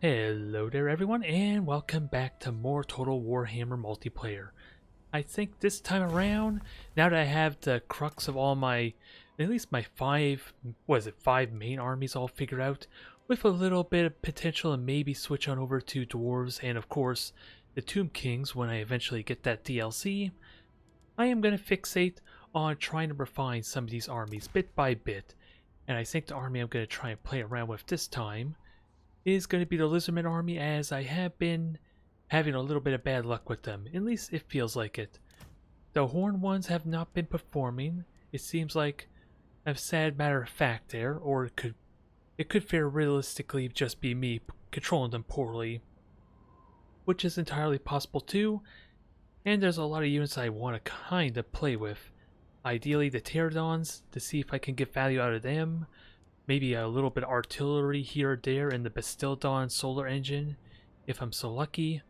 Hello there everyone, and welcome back to more Total Warhammer multiplayer. I think this time around, now that I have the crux of all my, at least my five main armies all figured out, with a little bit of potential and maybe switch on over to Dwarves and of course the Tomb Kings when I eventually get that DLC, I am going to fixate on trying to refine some of these armies bit by bit. And I think the army I'm going to try and play around with this time is going to be the Lizardman army, as I have been having a little bit of bad luck with them. At least it feels like it. The Horn ones have not been performing. It seems like a sad matter of fact there, or it could fair realistically just be me controlling them poorly, which is entirely possible too. And there's a lot of units I want to kind of play with. Ideally the Pterodons, to see if I can get value out of them. Maybe a little bit of artillery here or there in the Bastildon solar engine, if I'm so lucky.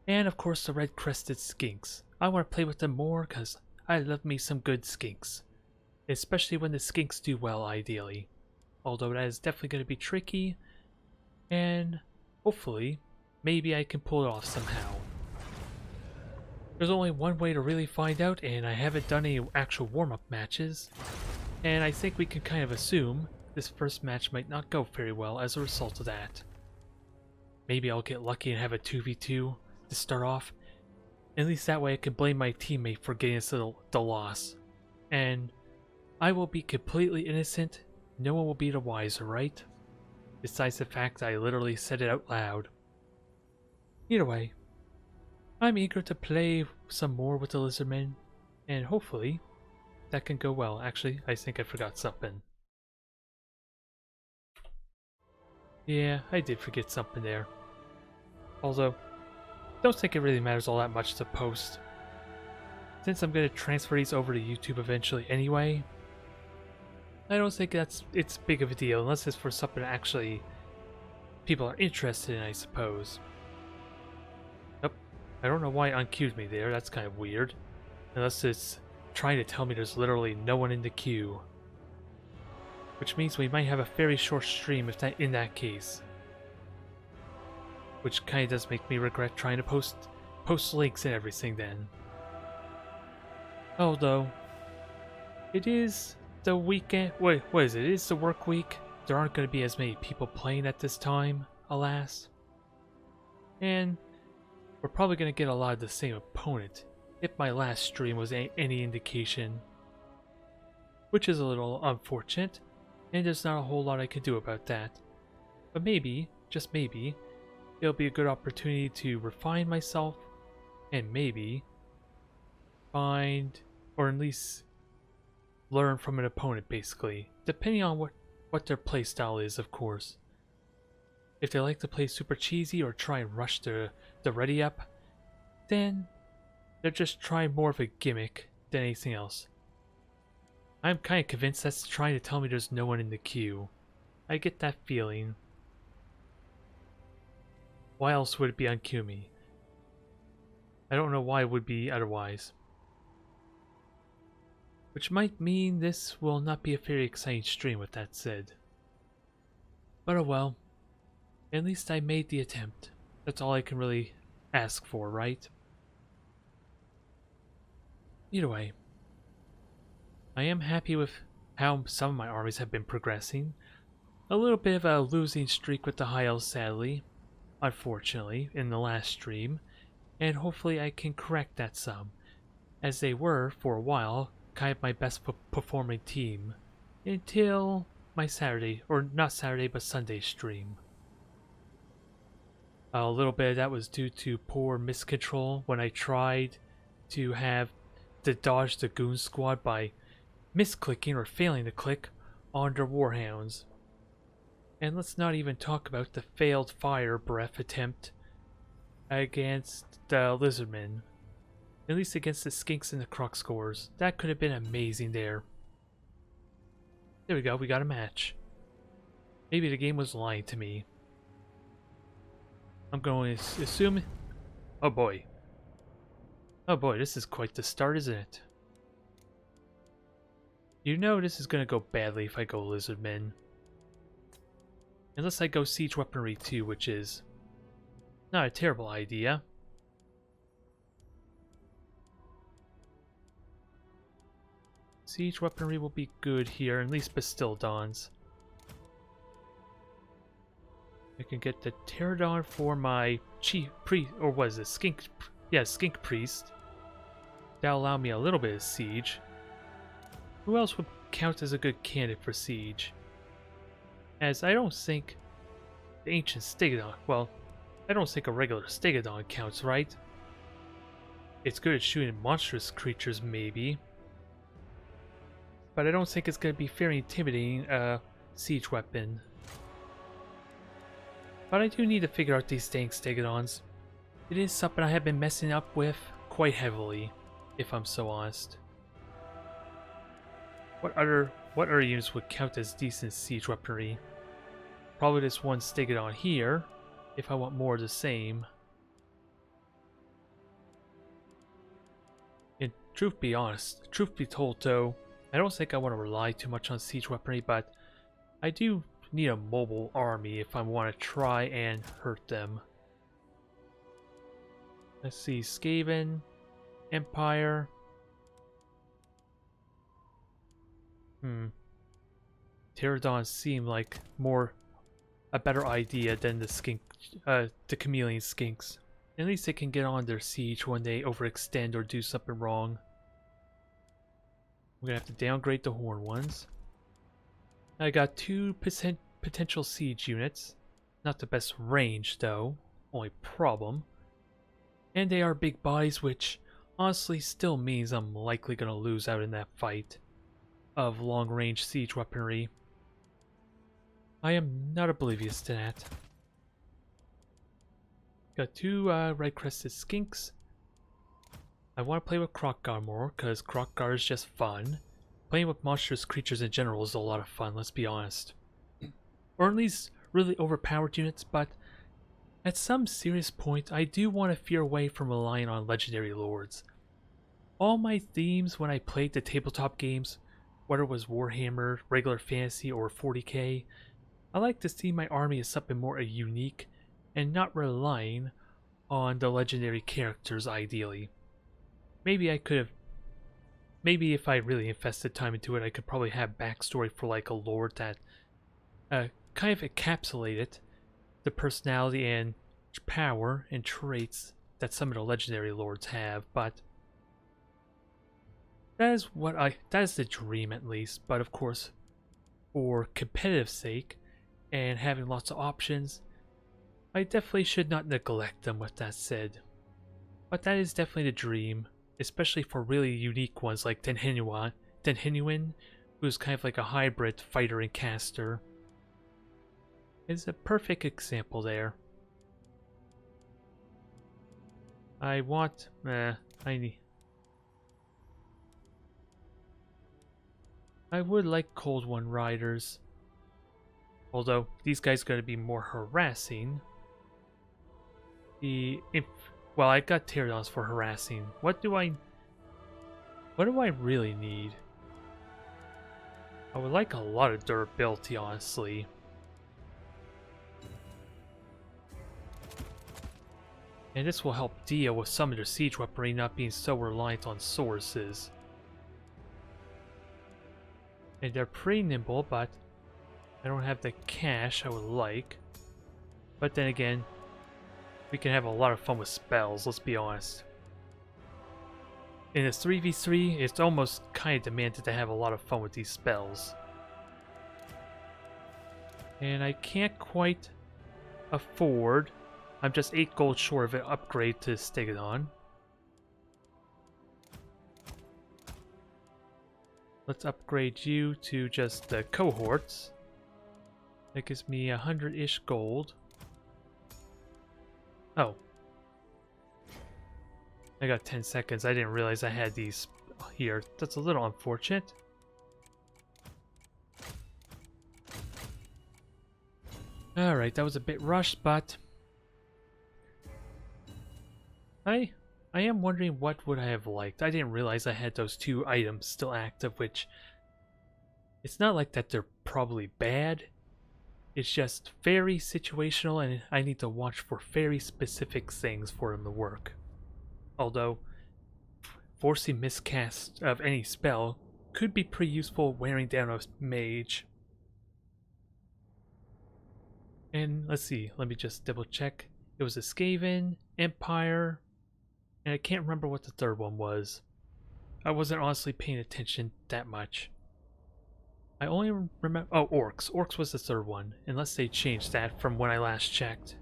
And of course the red-crested skinks. I want to play with them more because I love me some good skinks. Especially when the skinks do well, ideally. Although that is definitely going to be tricky. And hopefully, maybe I can pull it off somehow. There's only one way to really find out, and I haven't done any actual warm-up matches. And I think we can kind of assume this first match might not go very well as a result of that. Maybe I'll get lucky and have a 2v2 to start off. At least that way I can blame my teammate for getting us the loss. And I will be completely innocent. No one will be the wiser, right? Besides the fact that I literally said it out loud. Either way, I'm eager to play some more with the Lizardmen, and hopefully that can go well. Actually, I think I forgot something. Yeah, I did forget something there. Although, don't think it really matters all that much to post. Since I'm going to transfer these over to YouTube eventually anyway, I don't think it's big of a deal, unless it's for something actually people are interested in, I suppose. Nope, I don't know why it unqueued me there, that's kind of weird. Unless it's trying to tell me there's literally no one in the queue. Which means we might have a very short stream if that in that case. Which kind of does make me regret trying to post links and everything then. Although, it is the weekend. Wait, what is it? It is the work week. There aren't going to be as many people playing at this time, alas. And we're probably going to get a lot of the same opponent, if my last stream was any indication. Which is a little unfortunate, and there's not a whole lot I can do about that. But maybe, just maybe, it'll be a good opportunity to refine myself, and maybe find, or at least learn from an opponent, basically. Depending on what their playstyle is, of course. If they like to play super cheesy or try and rush the ready up, then they're just trying more of a gimmick than anything else. I'm kind of convinced that's trying to tell me there's no one in the queue. I get that feeling. Why else would it be unqueue me? I don't know why it would be otherwise. Which might mean this will not be a very exciting stream with that said. But oh well. At least I made the attempt. That's all I can really ask for, right? Either way, I am happy with how some of my armies have been progressing. A little bit of a losing streak with the high elves, sadly, unfortunately, in the last stream, and hopefully I can correct that some, as they were, for a while, kind of my best performing team, until my Saturday, or not Saturday, but Sunday stream. A little bit of that was due to poor miscontrol when I tried to dodge the goon squad by misclicking or failing to click on their warhounds. And let's not even talk about the failed fire breath attempt against the lizardmen. At least against the skinks and the croc scores. That could have been amazing there. There we go, we got a match. Maybe the game was lying to me. I'm going to assume... Oh boy. Oh boy, this is quite the start, isn't it? You know this is going to go badly if I go Lizardmen. Unless I go siege weaponry too, which is not a terrible idea. Siege weaponry will be good here, at least Bastildons. I can get the Pterodon for my chief priest, or was it skink? Yeah, skink priest. That'll allow me a little bit of siege. Who else would count as a good candidate for siege? As I don't think the ancient Stegodon. Well, I don't think a regular Stegodon counts, right? It's good at shooting monstrous creatures, maybe. But I don't think it's going to be very intimidating siege weapon. But I do need to figure out these dang Stegodons. It is something I have been messing up with quite heavily, if I'm so honest. What other units would count as decent siege weaponry? Probably this one Stegodon here, if I want more of the same. And truth be told though, I don't think I want to rely too much on siege weaponry, but I do need a mobile army if I want to try and hurt them. Let's see, Skaven, Empire. Pterodons seem like a better idea than the chameleon skinks. At least they can get on their siege when they overextend or do something wrong. I'm gonna have to downgrade the horn ones. I got 2 potential siege units. Not the best range though, only problem. And they are big bodies, which honestly still means I'm likely gonna lose out in that fight of long-range siege weaponry. I am not oblivious to that. Got 2 red-crested skinks. I want to play with Krokgar more, because Krokgar is just fun. Playing with monstrous creatures in general is a lot of fun, let's be honest. Or at least really overpowered units, but at some serious point, I do want to veer away from relying on legendary lords. All my themes when I played the tabletop games, whether it was Warhammer, regular fantasy, or 40k, I like to see my army as something more unique and not relying on the legendary characters ideally. Maybe if I really invested time into it, I could probably have backstory for like a lord that kind of encapsulated the personality and power and traits that some of the legendary lords have, but that is the dream at least. But of course, for competitive sake and having lots of options, I definitely should not neglect them with that said. But that is definitely the dream, especially for really unique ones like Denhenuin, who's kind of like a hybrid fighter and caster. Is a perfect example there. I would like Cold One Riders. Although these guys gotta be more harassing. Well, I got Pterodons for harassing. What do I really need? I would like a lot of durability, honestly. And this will help deal with some of their siege weaponry not being so reliant on sources. And they're pretty nimble, but I don't have the cash I would like. But then again, we can have a lot of fun with spells, let's be honest. In a 3v3, it's almost kind of demanded to have a lot of fun with these spells. And I can't quite afford... I'm just 8 gold short of an upgrade to Stegodon. Let's upgrade you to just the cohorts. That gives me 100-ish gold. Oh. I got 10 seconds. I didn't realize I had these here. That's a little unfortunate. Alright, that was a bit rushed, but... I am wondering what would I have liked. I didn't realize I had those 2 items still active, which... It's not like that they're probably bad. It's just very situational, and I need to watch for very specific things for them to work. Although, forcing miscast of any spell could be pretty useful wearing down a mage. And let's see, let me just double check. It was a Skaven, Empire, and I can't remember what the third one was. I wasn't honestly paying attention that much. I only remember... Oh, Orcs. Orcs was the third one, unless they changed that from when I last checked.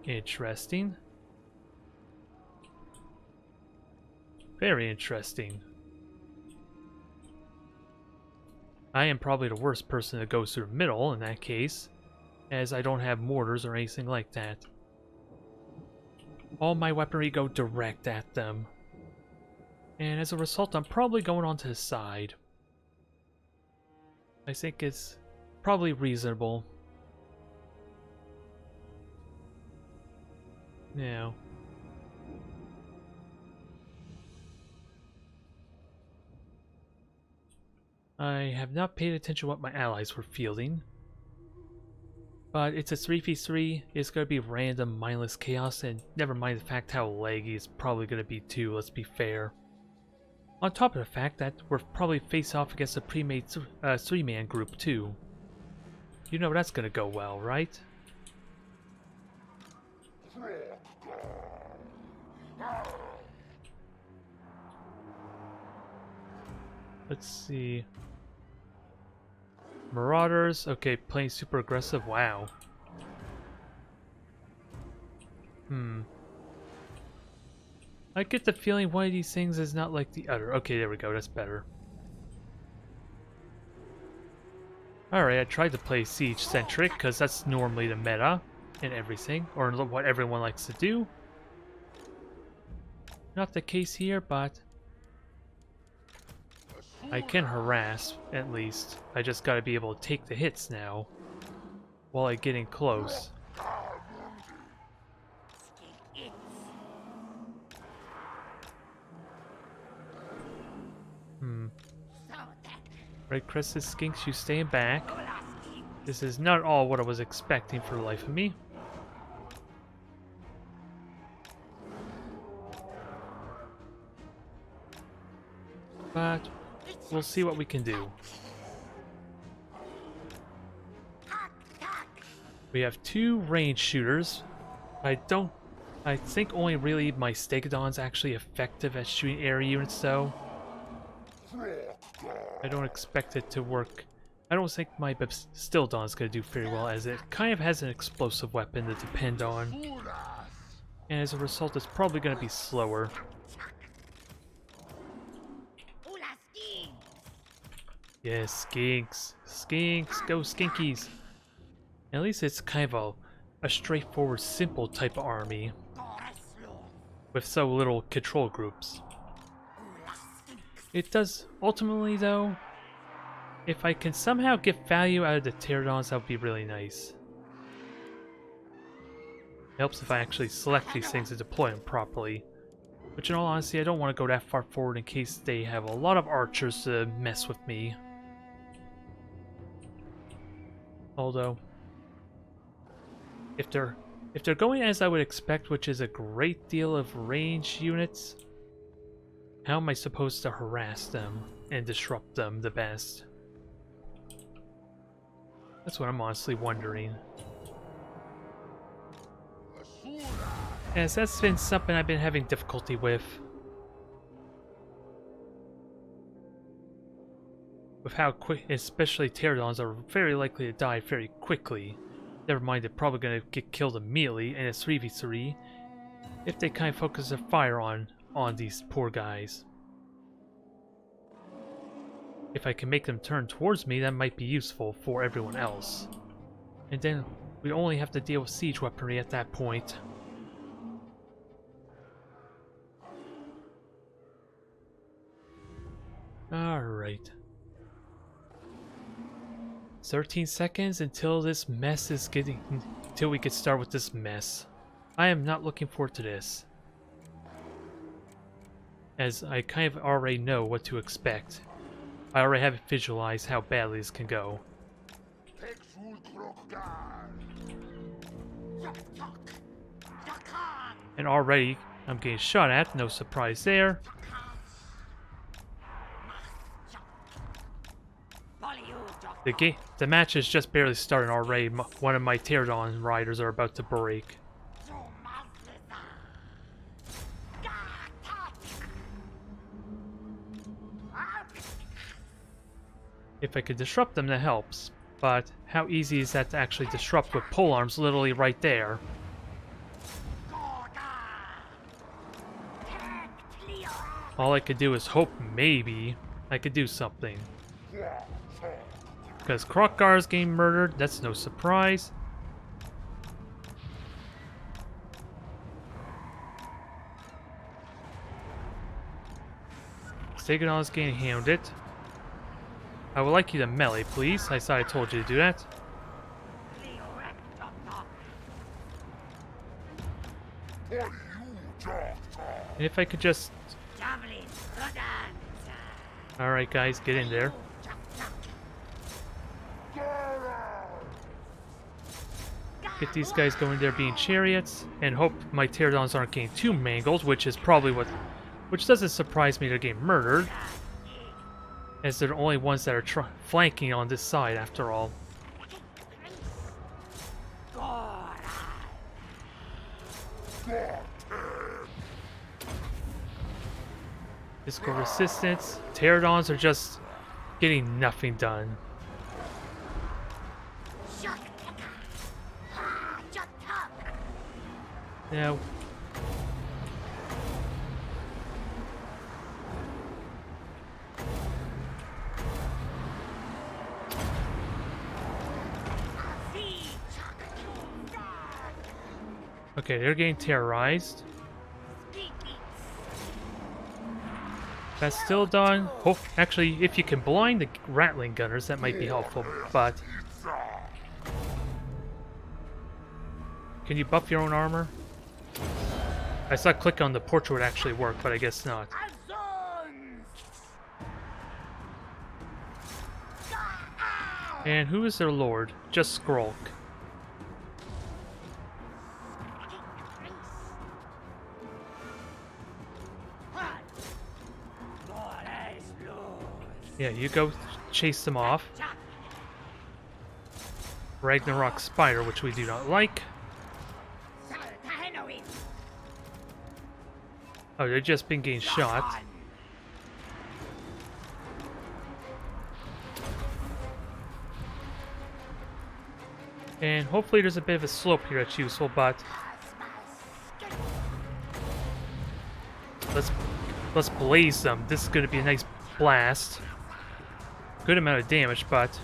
Interesting. Very interesting. I am probably the worst person that goes through the middle in that case, as I don't have mortars or anything like that. All my weaponry go direct at them. And as a result, I'm probably going on to the side. I think it's probably reasonable. Now, I have not paid attention to what my allies were fielding. But it's a 3v3, it's going to be random, mindless chaos, and never mind the fact how laggy it's probably going to be too, let's be fair. On top of the fact that we're probably face off against a pre-made three-man group too. You know that's going to go well, right? Let's see. Marauders, okay, playing super aggressive, wow. I get the feeling one of these things is not like the other. Okay, there we go, that's better. Alright, I tried to play siege-centric, because that's normally the meta and everything, or what everyone likes to do. Not the case here, but I can harass, at least. I just gotta be able to take the hits now, while I get in close. Right, Crested Skinks, you staying back. This is not all what I was expecting for the life of me. But we'll see what we can do. We have two range shooters. I think only really my Stegodon's actually effective at shooting area units though. I don't expect it to work. I don't think my Stildon's going to do very well, as it kind of has an explosive weapon to depend on. And as a result, it's probably going to be slower. Yes, skinks. Skinks, go skinkies. At least it's kind of a straightforward, simple type of army. With so little control groups. It does, ultimately though, if I can somehow get value out of the Pterodons, that would be really nice. It helps if I actually select these things and deploy them properly. But in all honesty, I don't want to go that far forward in case they have a lot of archers to mess with me. Although, if they're going as I would expect, which is a great deal of range units, how am I supposed to harass them and disrupt them the best? That's what I'm honestly wondering. As that's been something I've been having difficulty with. With how quick, especially Pterodons are very likely to die very quickly. Never mind, they're probably going to get killed immediately in a 3v3 if they kind of focus their fire on these poor guys. If I can make them turn towards me, that might be useful for everyone else. And then we only have to deal with siege weaponry at that point. Alright. 13 seconds until this mess is until we can start with this mess. I am not looking forward to this, as I kind of already know what to expect. I already have visualized how badly this can go. And already I'm getting shot at, no surprise there. The match is just barely starting already. One of my Pterodon riders are about to break. If I could disrupt them, that helps. But how easy is that to actually disrupt with pole arms literally right there? All I could do is hope maybe I could do something. Because Krokgar's getting murdered, that's no surprise. Stegodon is getting hounded. I would like you to melee, please. I thought I told you to do that. And if I could just... Alright guys, get in there. Get these guys going there being chariots, and hope my Pterodons aren't getting too mangled, which is probably what... Which doesn't surprise me they're getting murdered, as they're the only ones that are flanking on this side after all. Physical resistance. Pterodons are just getting nothing done. Now, okay, they're getting terrorized. That's still done. Oh, actually, if you can blind the Rattling Gunners, that might be helpful, but... Can you buff your own armor? I saw click on the portrait would actually work, but I guess not. And who is their lord? Just Skrulk. Yeah, you go chase them off. Ragnarok Spider, which we do not like. Oh, they've just been getting shot. And hopefully there's a bit of a slope here that's useful, but... Let's blaze them. This is going to be a nice blast. Good amount of damage, but...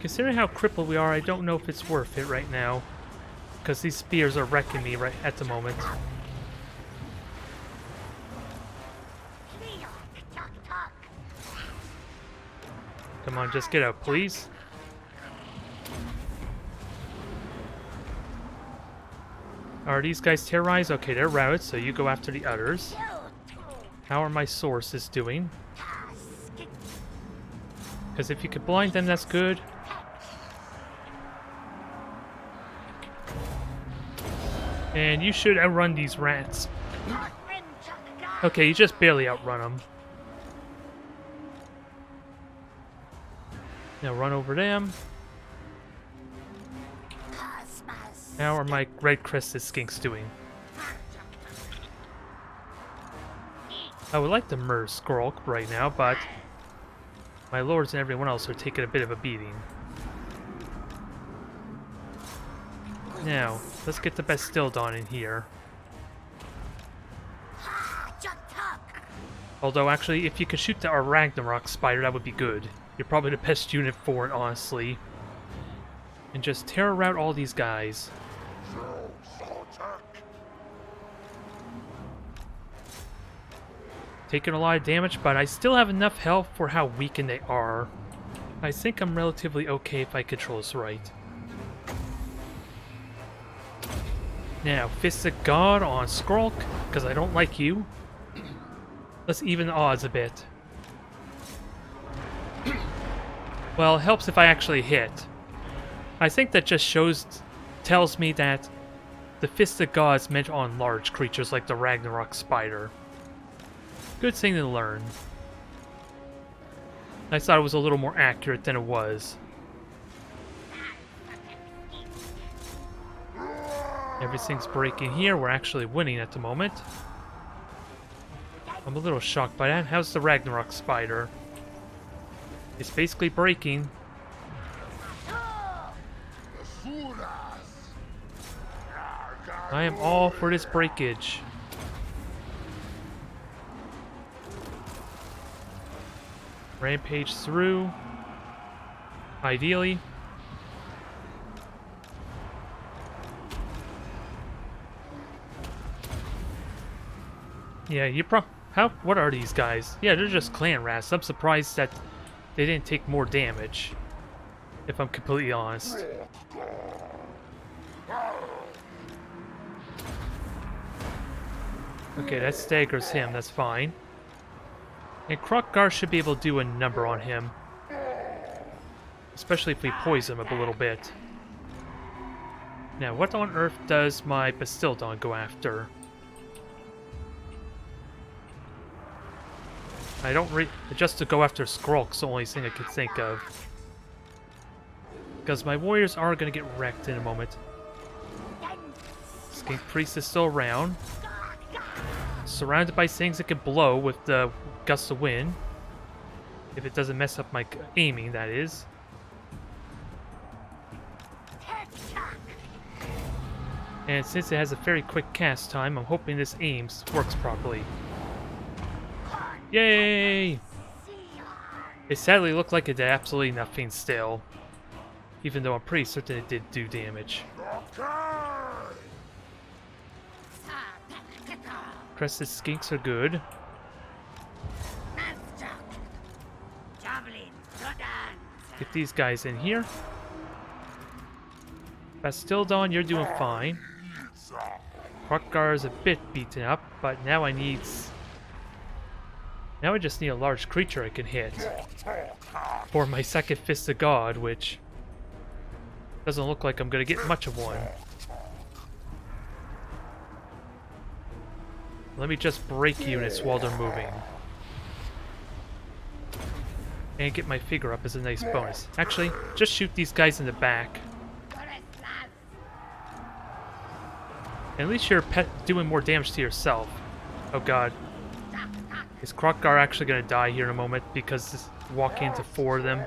Considering how crippled we are, I don't know if it's worth it right now. Because these spears are wrecking me right at the moment. Come on, just get out, please. Are these guys terrorized? Okay, they're routed, so you go after the others. How are my sources doing? Because if you could blind them, that's good. And you should outrun these rats. Okay, you just barely outrun them. Now run over them. How are my red-crested skinks doing? I would like to murder Skrulk right now, but my lords and everyone else are taking a bit of a beating. Now, let's get the Bastildon in here. Although, actually, if you could shoot our Ragnarok Spider, that would be good. You're probably the best unit for it, honestly. And just terror out all these guys. Taking a lot of damage, but I still have enough health for how weakened they are. I think I'm relatively okay if I control this right. Now, Fist of God on Skrulk, because I don't like you. Let's even the odds a bit. Well, it helps if I actually hit. I think that just tells me that the Fist of God's meant on large creatures like the Ragnarok spider. Good thing to learn. I thought it was a little more accurate than it was. Everything's breaking here. We're actually winning at the moment. I'm a little shocked by that. How's the Ragnarok spider? It's basically breaking. I am all for this breakage. Rampage through. Ideally. Yeah, what are these guys? Yeah, they're just clan rats. I'm surprised that they didn't take more damage, if I'm completely honest. Okay, that staggers him, that's fine. And Krokgar should be able to do a number on him. Especially if we poison him a little bit. Now, what on earth does my Bastildon go after? I don't just to go after Skrulk's the only thing I could think of. Because my warriors are going to get wrecked in a moment. Skink Priest is still around. Surrounded by things that can blow with the gust of wind. If it doesn't mess up my aiming, that is. And since it has a very quick cast time, I'm hoping this works properly. Yay! It sadly looked like it did absolutely nothing still. Even though I'm pretty certain it did do damage. Crested skinks are good. Get these guys in here. Bastildon, you're doing fine. Krokgar is a bit beaten up, but now I just need a large creature I can hit. For my second Fist of God, which doesn't look like I'm going to get much of one. Let me just break units while they're moving. And get my figure up as a nice bonus. Actually, just shoot these guys in the back. At least you're doing more damage to yourself. Oh god. Is Krokgar actually going to die here in a moment because walking into 4 of them?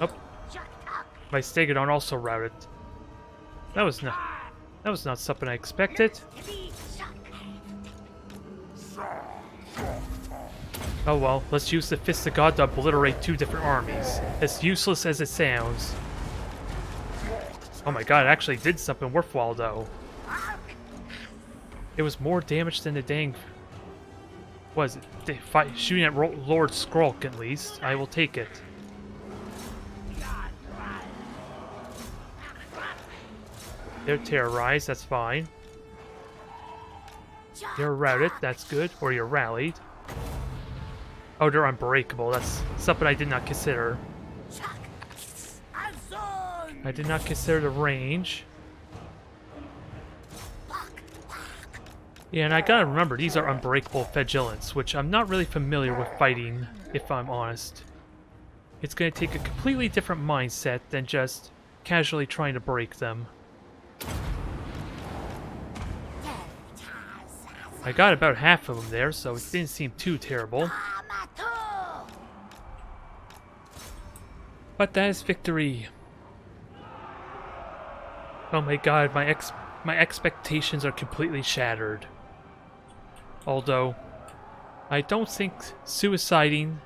Oh. My Stegodon also routed. That was not something I expected. Oh well, let's use the Fist of God to obliterate 2 different armies. As useless as it sounds. Oh my god, it actually did something worthwhile though. It was more damage than the dang... Was it? Shooting at Lord Skrulk at least. I will take it. They're terrorized, that's fine. You're routed, that's good. Or you're rallied. Oh, they're unbreakable. That's something I did not consider. I did not consider the range. Yeah, and I gotta remember, these are unbreakable Vigilants, which I'm not really familiar with fighting, if I'm honest. It's gonna take a completely different mindset than just casually trying to break them. I got about half of them there, so it didn't seem too terrible. But that is victory. Oh my god, my expectations are completely shattered. Although, I don't think suiciding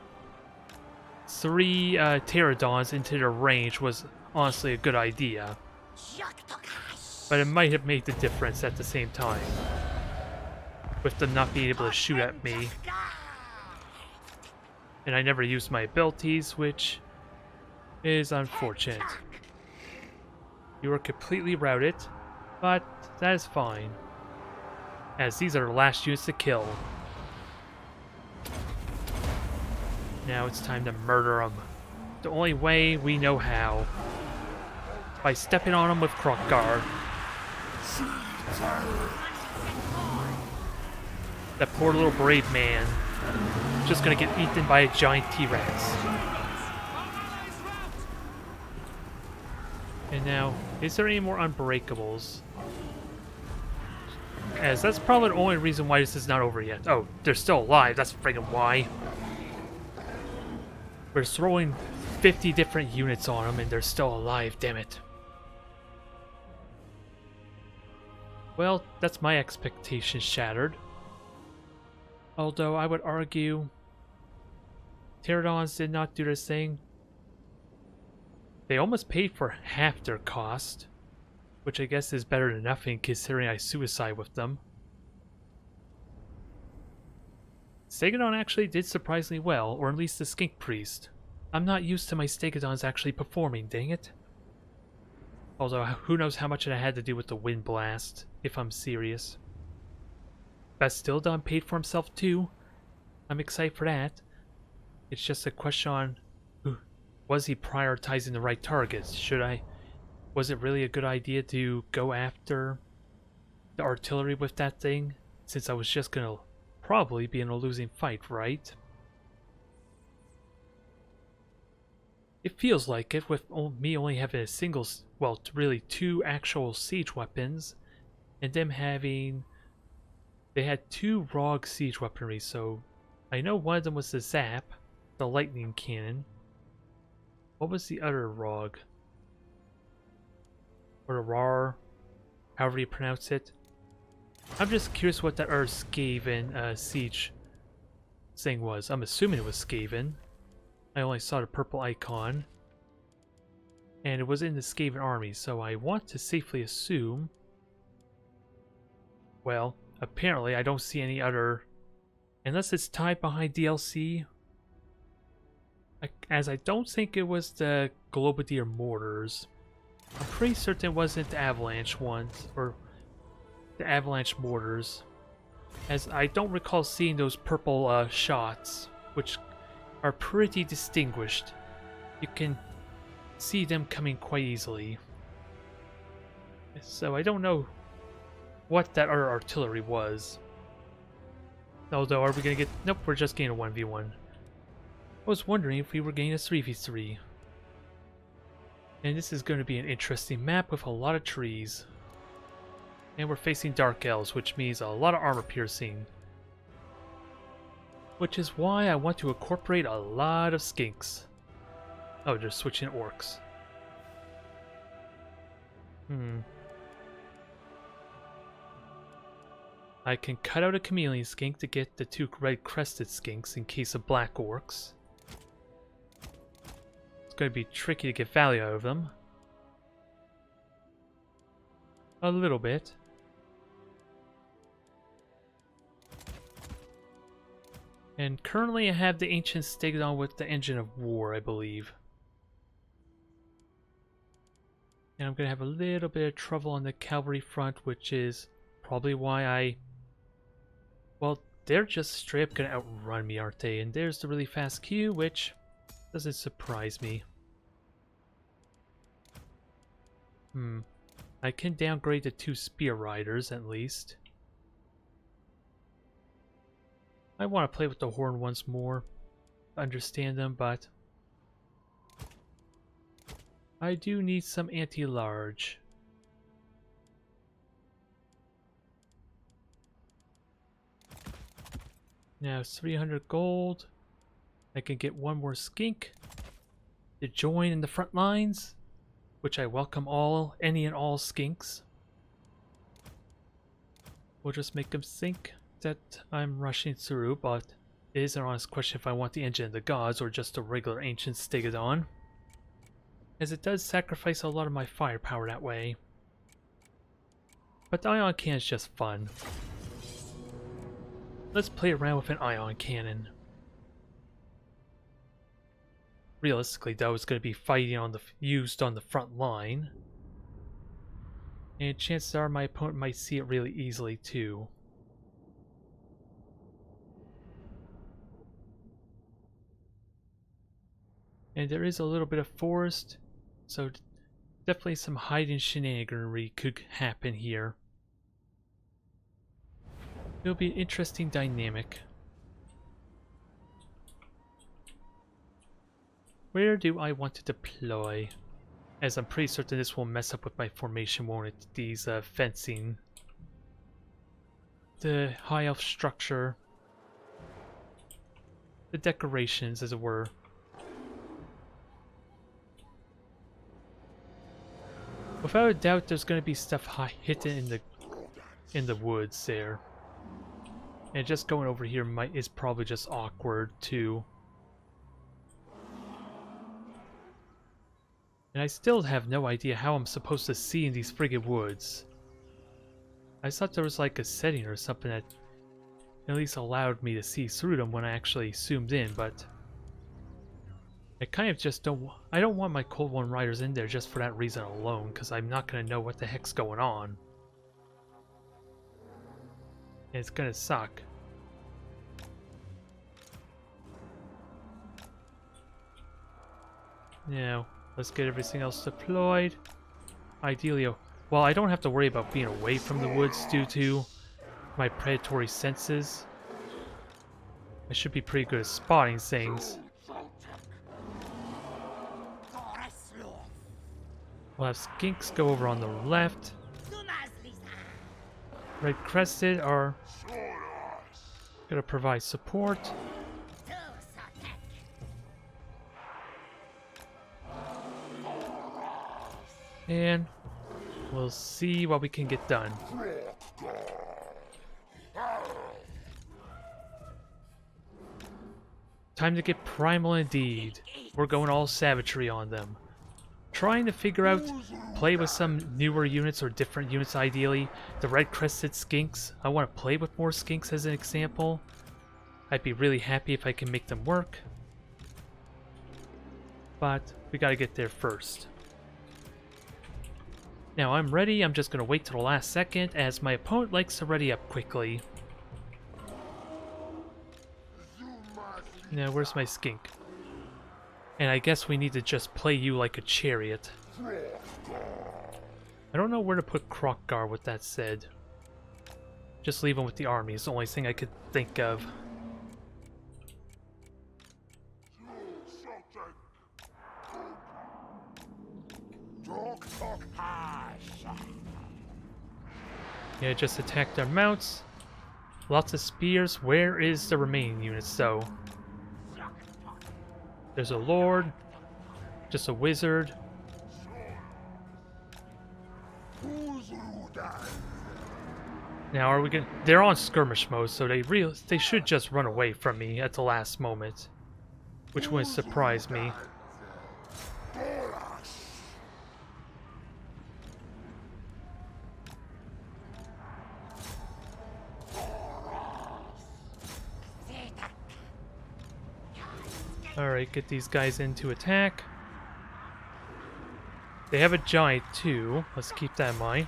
3 Pterodons into their range was honestly a good idea. But it might have made the difference at the same time. With them not being able to shoot at me. And I never used my abilities, which is unfortunate. You are completely routed, but that is fine, as these are the last units to kill. Now it's time to murder them. The only way we know how. By stepping on them with Crockgar. That poor little brave man. Just gonna get eaten by a giant T-Rex. And now, is there any more Unbreakables? As that's probably the only reason why this is not over yet. Oh, they're still alive, that's friggin' why. We're throwing 50 different units on them and they're still alive, damn it. Well, that's my expectations shattered. Although I would argue Pterodons did not do this thing. They almost paid for half their cost, which I guess is better than nothing considering I suicide with them. Stegodon actually did surprisingly well, or at least the Skink Priest. I'm not used to my Stegodons actually performing, dang it. Although, who knows how much it had to do with the Wind Blast, if I'm serious. Bastildon paid for himself too. I'm excited for that. It's just a question on, was he prioritizing the right targets? Was it really a good idea to go after the artillery with that thing? Since I was just gonna probably be in a losing fight, right? It feels like it, with me only having a single, well, really two actual siege weapons, and them having, they had two ROG siege weaponry, so I know one of them was the Zap, the lightning cannon. What was the other ROG? Or the RAR, however you pronounce it. I'm just curious what that Skaven siege thing was. I'm assuming it was Skaven. I only saw the purple icon. And it was in the Skaven army, so I want to safely assume... Well, apparently I don't see any other... Unless it's tied behind DLC. As I don't think it was the Globadier mortars. I'm pretty certain it wasn't the Avalanche ones, or the Avalanche mortars. As I don't recall seeing those purple shots, which are pretty distinguished. You can see them coming quite easily. So I don't know what that other artillery was. Although, are we gonna get... Nope, we're just getting a 1v1. I was wondering if we were getting a 3v3. And this is going to be an interesting map with a lot of trees. And we're facing Dark Elves, which means a lot of armor piercing. Which is why I want to incorporate a lot of skinks. Oh, they're switching orcs. I can cut out a chameleon skink to get the two red-crested skinks in case of black orcs. It's going to be tricky to get value out of them. A little bit. And currently I have the Ancient Stegodon with the Engine of War, I believe. And I'm going to have a little bit of trouble on the cavalry front, which is probably why well, they're just straight up going to outrun me, aren't they? And there's the really fast Q, which doesn't surprise me. I can downgrade the 2 Spear Riders, at least. I want to play with the Horn once more, understand them, but I do need some anti-large. Now it's 300 gold. I can get one more skink to join in the front lines, which I welcome any and all skinks. We'll just make them think that I'm rushing through, but it is an honest question if I want the Engine of the Gods or just a regular Ancient Stegodon, as it does sacrifice a lot of my firepower that way. But the Ion Cannon is just fun. Let's play around with an Ion Cannon. Realistically, though, it's going to be fighting on used on the front line. And chances are my opponent might see it really easily too. And there is a little bit of forest, so definitely some hiding shenaniganery could happen here. It'll be an interesting dynamic. Where do I want to deploy? As I'm pretty certain this will mess up with my formation, won't it? These fencing. The high elf structure. The decorations, as it were. Without a doubt, there's going to be stuff hidden in the woods there. And just going over here is probably just awkward too. And I still have no idea how I'm supposed to see in these friggin' woods. I thought there was like a setting or something that at least allowed me to see through them when I actually zoomed in, but I kind of just I don't want my Cold One Riders in there just for that reason alone, because I'm not going to know what the heck's going on. And it's going to suck. Now, let's get everything else deployed. Ideally, well, I don't have to worry about being away from the woods due to my predatory senses. I should be pretty good at spotting things. We'll have skinks go over on the left. Red Crested are gonna provide support. And we'll see what we can get done. Time to get primal indeed. We're going all savagery on them. Trying to figure out, play with some newer units or different units ideally. The red crested skinks. I want to play with more skinks as an example. I'd be really happy if I can make them work. But we gotta get there first. Now I'm ready, I'm just going to wait till the last second as my opponent likes to ready up quickly. Now where's my skink? And I guess we need to just play you like a chariot. I don't know where to put Krokkar with that said. Just leave him with the army is the only thing I could think of. Yeah, just attack their mounts. Lots of spears. Where is the remaining units, though? There's a lord. Just a wizard. Now, are we gonna... They're on skirmish mode, so they should just run away from me at the last moment. Which wouldn't surprise me. Alright, get these guys into attack. They have a giant too. Let's keep that in mind.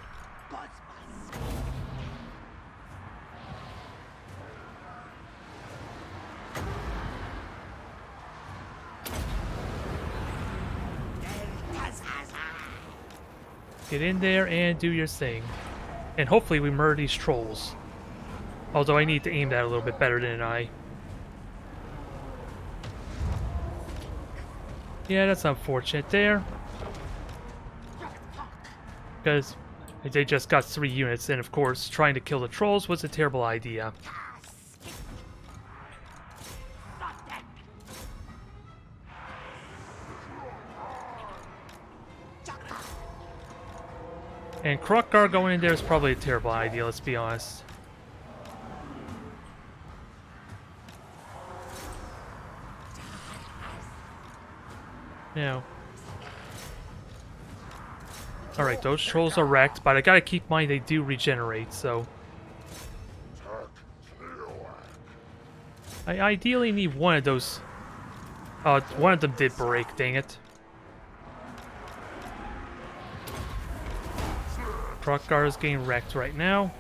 Get in there and do your thing. And hopefully we murder these trolls. Although I need to aim that a little bit better than I. Yeah, that's unfortunate there. Because they just got 3 units, and of course, trying to kill the trolls was a terrible idea. And Krokkar going in there is probably a terrible idea, let's be honest. Now. Alright, those trolls are wrecked, but I gotta keep in mind they do regenerate, so. I ideally need one of those. One of them did break, dang it. Krokkar is getting wrecked right now.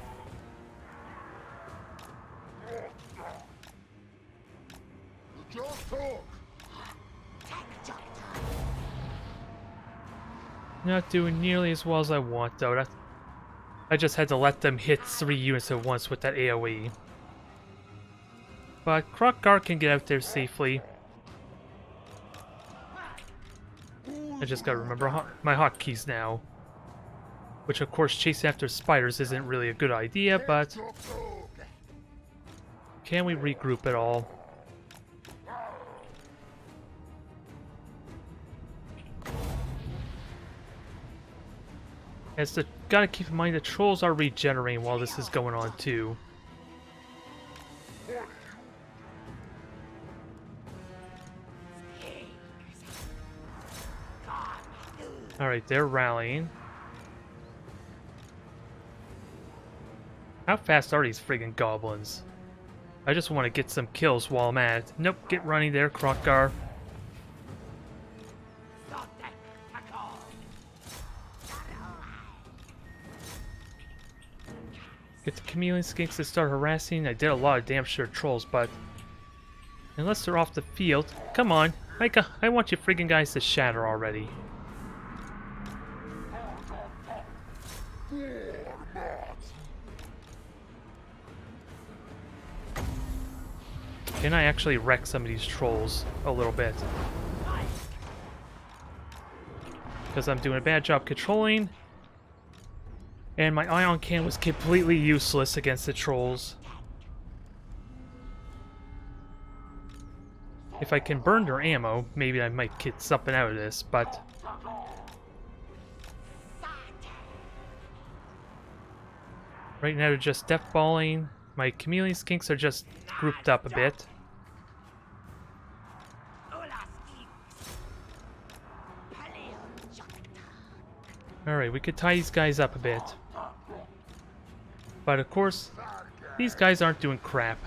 Not doing nearly as well as I want, though. I just had to let them hit 3 units at once with that AoE. But Krokkar can get out there safely. I just gotta remember my hotkeys now. Which, of course, chasing after spiders isn't really a good idea, but... Can we regroup at all? Gotta keep in mind the trolls are regenerating while this is going on, too. Alright, they're rallying. How fast are these friggin' goblins? I just want to get some kills while I'm at it. Nope, get running there, Krokkar. Get the chameleon skinks to start harassing. I did a lot of damage to their trolls, but... Unless they're off the field... Come on, I want you friggin' guys to shatter already. Can I actually wreck some of these trolls a little bit? Because I'm doing a bad job controlling. And my ion cannon was completely useless against the trolls. If I can burn their ammo, maybe I might get something out of this, but... Right now they're just deathballing. My chameleon skinks are just grouped up a bit. Alright, we could tie these guys up a bit. But of course, these guys aren't doing crap.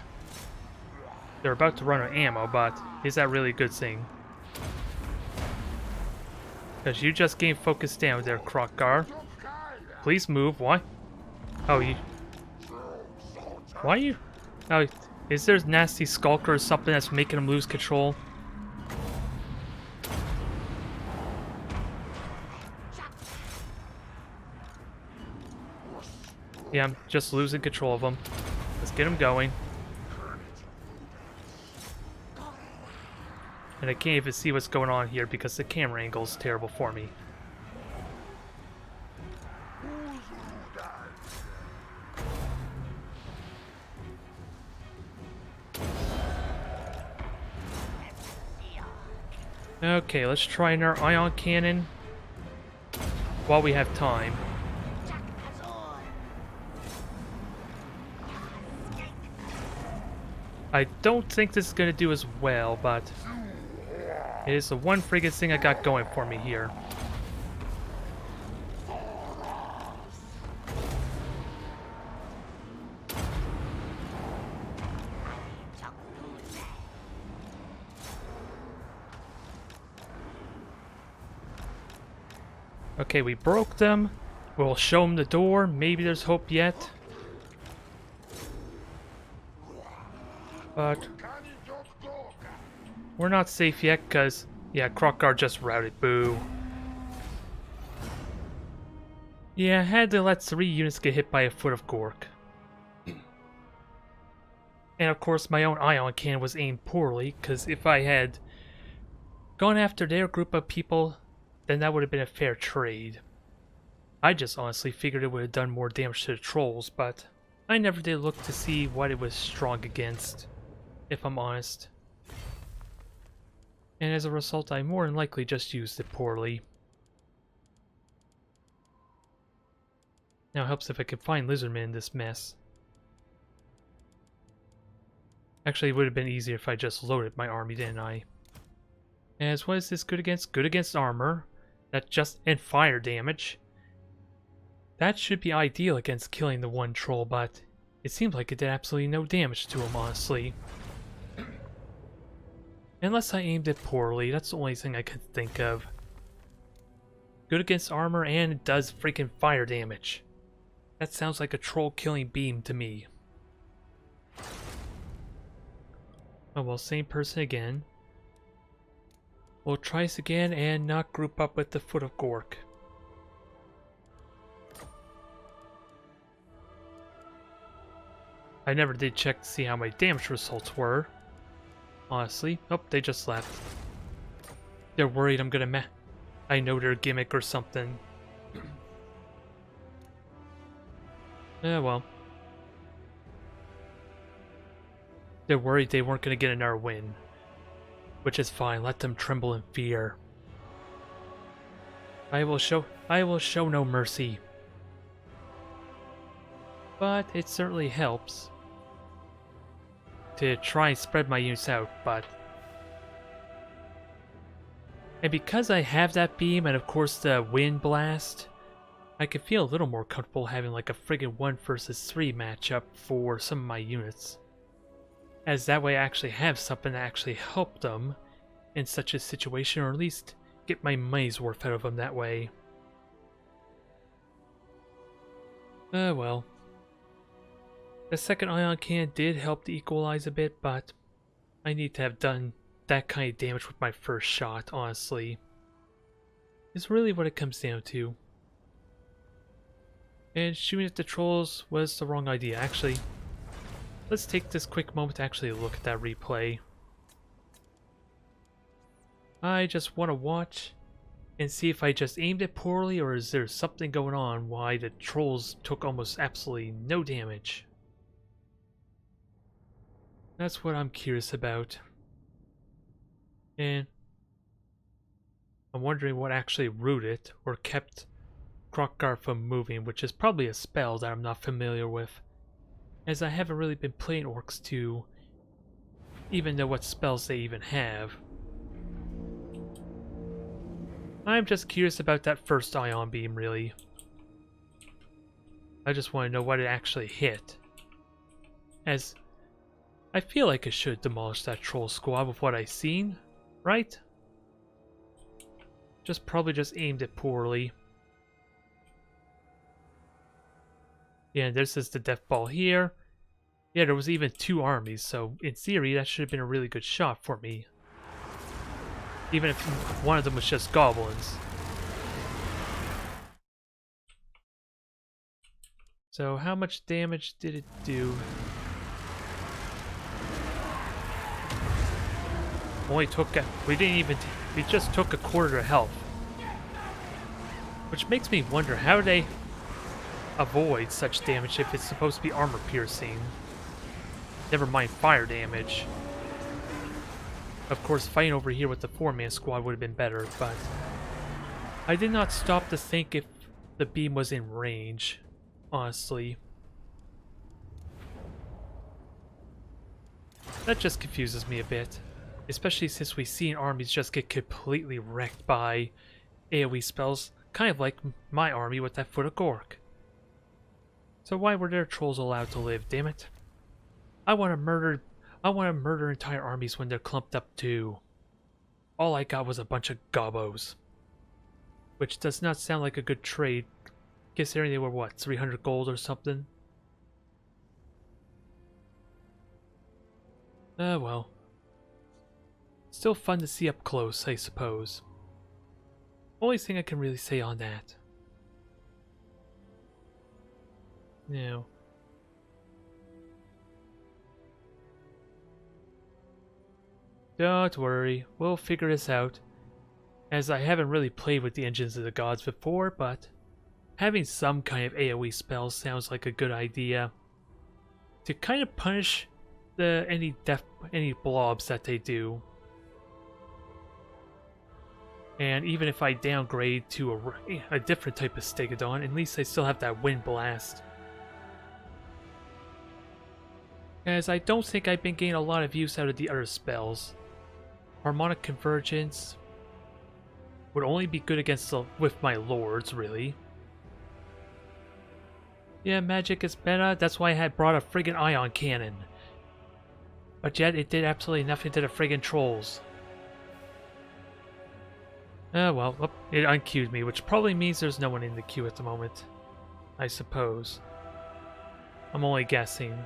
They're about to run out of ammo, but is that really a good thing? Because you just gained focus down there, Krokkar. Please move. Why? Oh, you... Why you... Oh, is there a nasty skulker or something that's making him lose control? Yeah, I'm just losing control of him. Let's get him going. And I can't even see what's going on here because the camera angle is terrible for me. Okay, let's try our ion cannon while we have time. I don't think this is going to do as well, but it is the one friggin' thing I got going for me here. Okay, we broke them. We'll show them the door. Maybe there's hope yet. But we're not safe yet because, yeah, Krokkar just routed. Boo. Yeah, I had to let 3 units get hit by a foot of Gork. And of course my own ion cannon was aimed poorly, because if I had gone after their group of people, then that would have been a fair trade. I just honestly figured it would have done more damage to the trolls, but I never did look to see what it was strong against, if I'm honest. And as a result, I more than likely just used it poorly. Now it helps if I can find Lizardmen in this mess. Actually, it would have been easier if I just loaded my army, didn't I? As what is this good against? Good against armor. That just... and fire damage. That should be ideal against killing the one troll, but it seems like it did absolutely no damage to him, honestly. Unless I aimed it poorly, that's the only thing I could think of. Good against armor, and it does freaking fire damage. That sounds like a troll-killing beam to me. Oh well, same person again. We'll try this again and not group up with the Foot of Gork. I never did check to see how my damage results were. Honestly. Oh, they just left. They're worried I'm gonna I know their gimmick or something. Yeah, well. They're worried they weren't gonna get another win. Which is fine, let them tremble in fear. I will show no mercy. But it certainly helps to try and spread my units out, but... And because I have that beam and of course the wind blast, I can feel a little more comfortable having like a friggin' 1 versus 3 matchup for some of my units. As that way I actually have something to actually help them in such a situation, or at least get my money's worth out of them that way. Well. The second ion cannon did help to equalize a bit, but I need to have done that kind of damage with my first shot, honestly. Is really what it comes down to. And shooting at the trolls was the wrong idea. Actually, let's take this quick moment to actually look at that replay. I just want to watch and see if I just aimed it poorly, or is there something going on why the trolls took almost absolutely no damage. That's what I'm curious about. And I'm wondering what actually rooted or kept Krokkar from moving, which is probably a spell that I'm not familiar with, as I haven't really been playing Orcs to even know what spells they even have. I'm just curious about that first ion beam, really. I just want to know what it actually hit, as I feel like it should demolish that troll squad with what I've seen, right? Probably just aimed it poorly. Yeah, this is the death ball here. Yeah, there was even 2 armies, so in theory that should have been a really good shot for me. Even if one of them was just goblins. So how much damage did it do? Only took we just took a quarter of health. Which makes me wonder how they avoid such damage if it's supposed to be armor piercing. Never mind fire damage. Of course, fighting over here with the 4-man squad would have been better, but I did not stop to think if the beam was in range, honestly. That just confuses me a bit. Especially since we've seen armies just get completely wrecked by AoE spells, kind of like my army with that Foot of Gork. So why were their trolls allowed to live, damn it? I want to murder entire armies when they're clumped up too. All I got was a bunch of gobbos. Which does not sound like a good trade, considering they were what, 300 gold or something? Well. Still fun to see up close, I suppose. Only thing I can really say on that. No. Don't worry, we'll figure this out. As I haven't really played with the Engines of the Gods before, but having some kind of AoE spell sounds like a good idea. To kind of punish any blobs that they do. And even if I downgrade to a different type of Stegodon, at least I still have that Wind Blast. As I don't think I've been getting a lot of use out of the other spells. Harmonic Convergence would only be good with my lords, really. Yeah, magic is meta, that's why I had brought a friggin' ion cannon. But yet it did absolutely nothing to the friggin' trolls. Well, it unqueued me, which probably means there's no one in the queue at the moment. I suppose. I'm only guessing.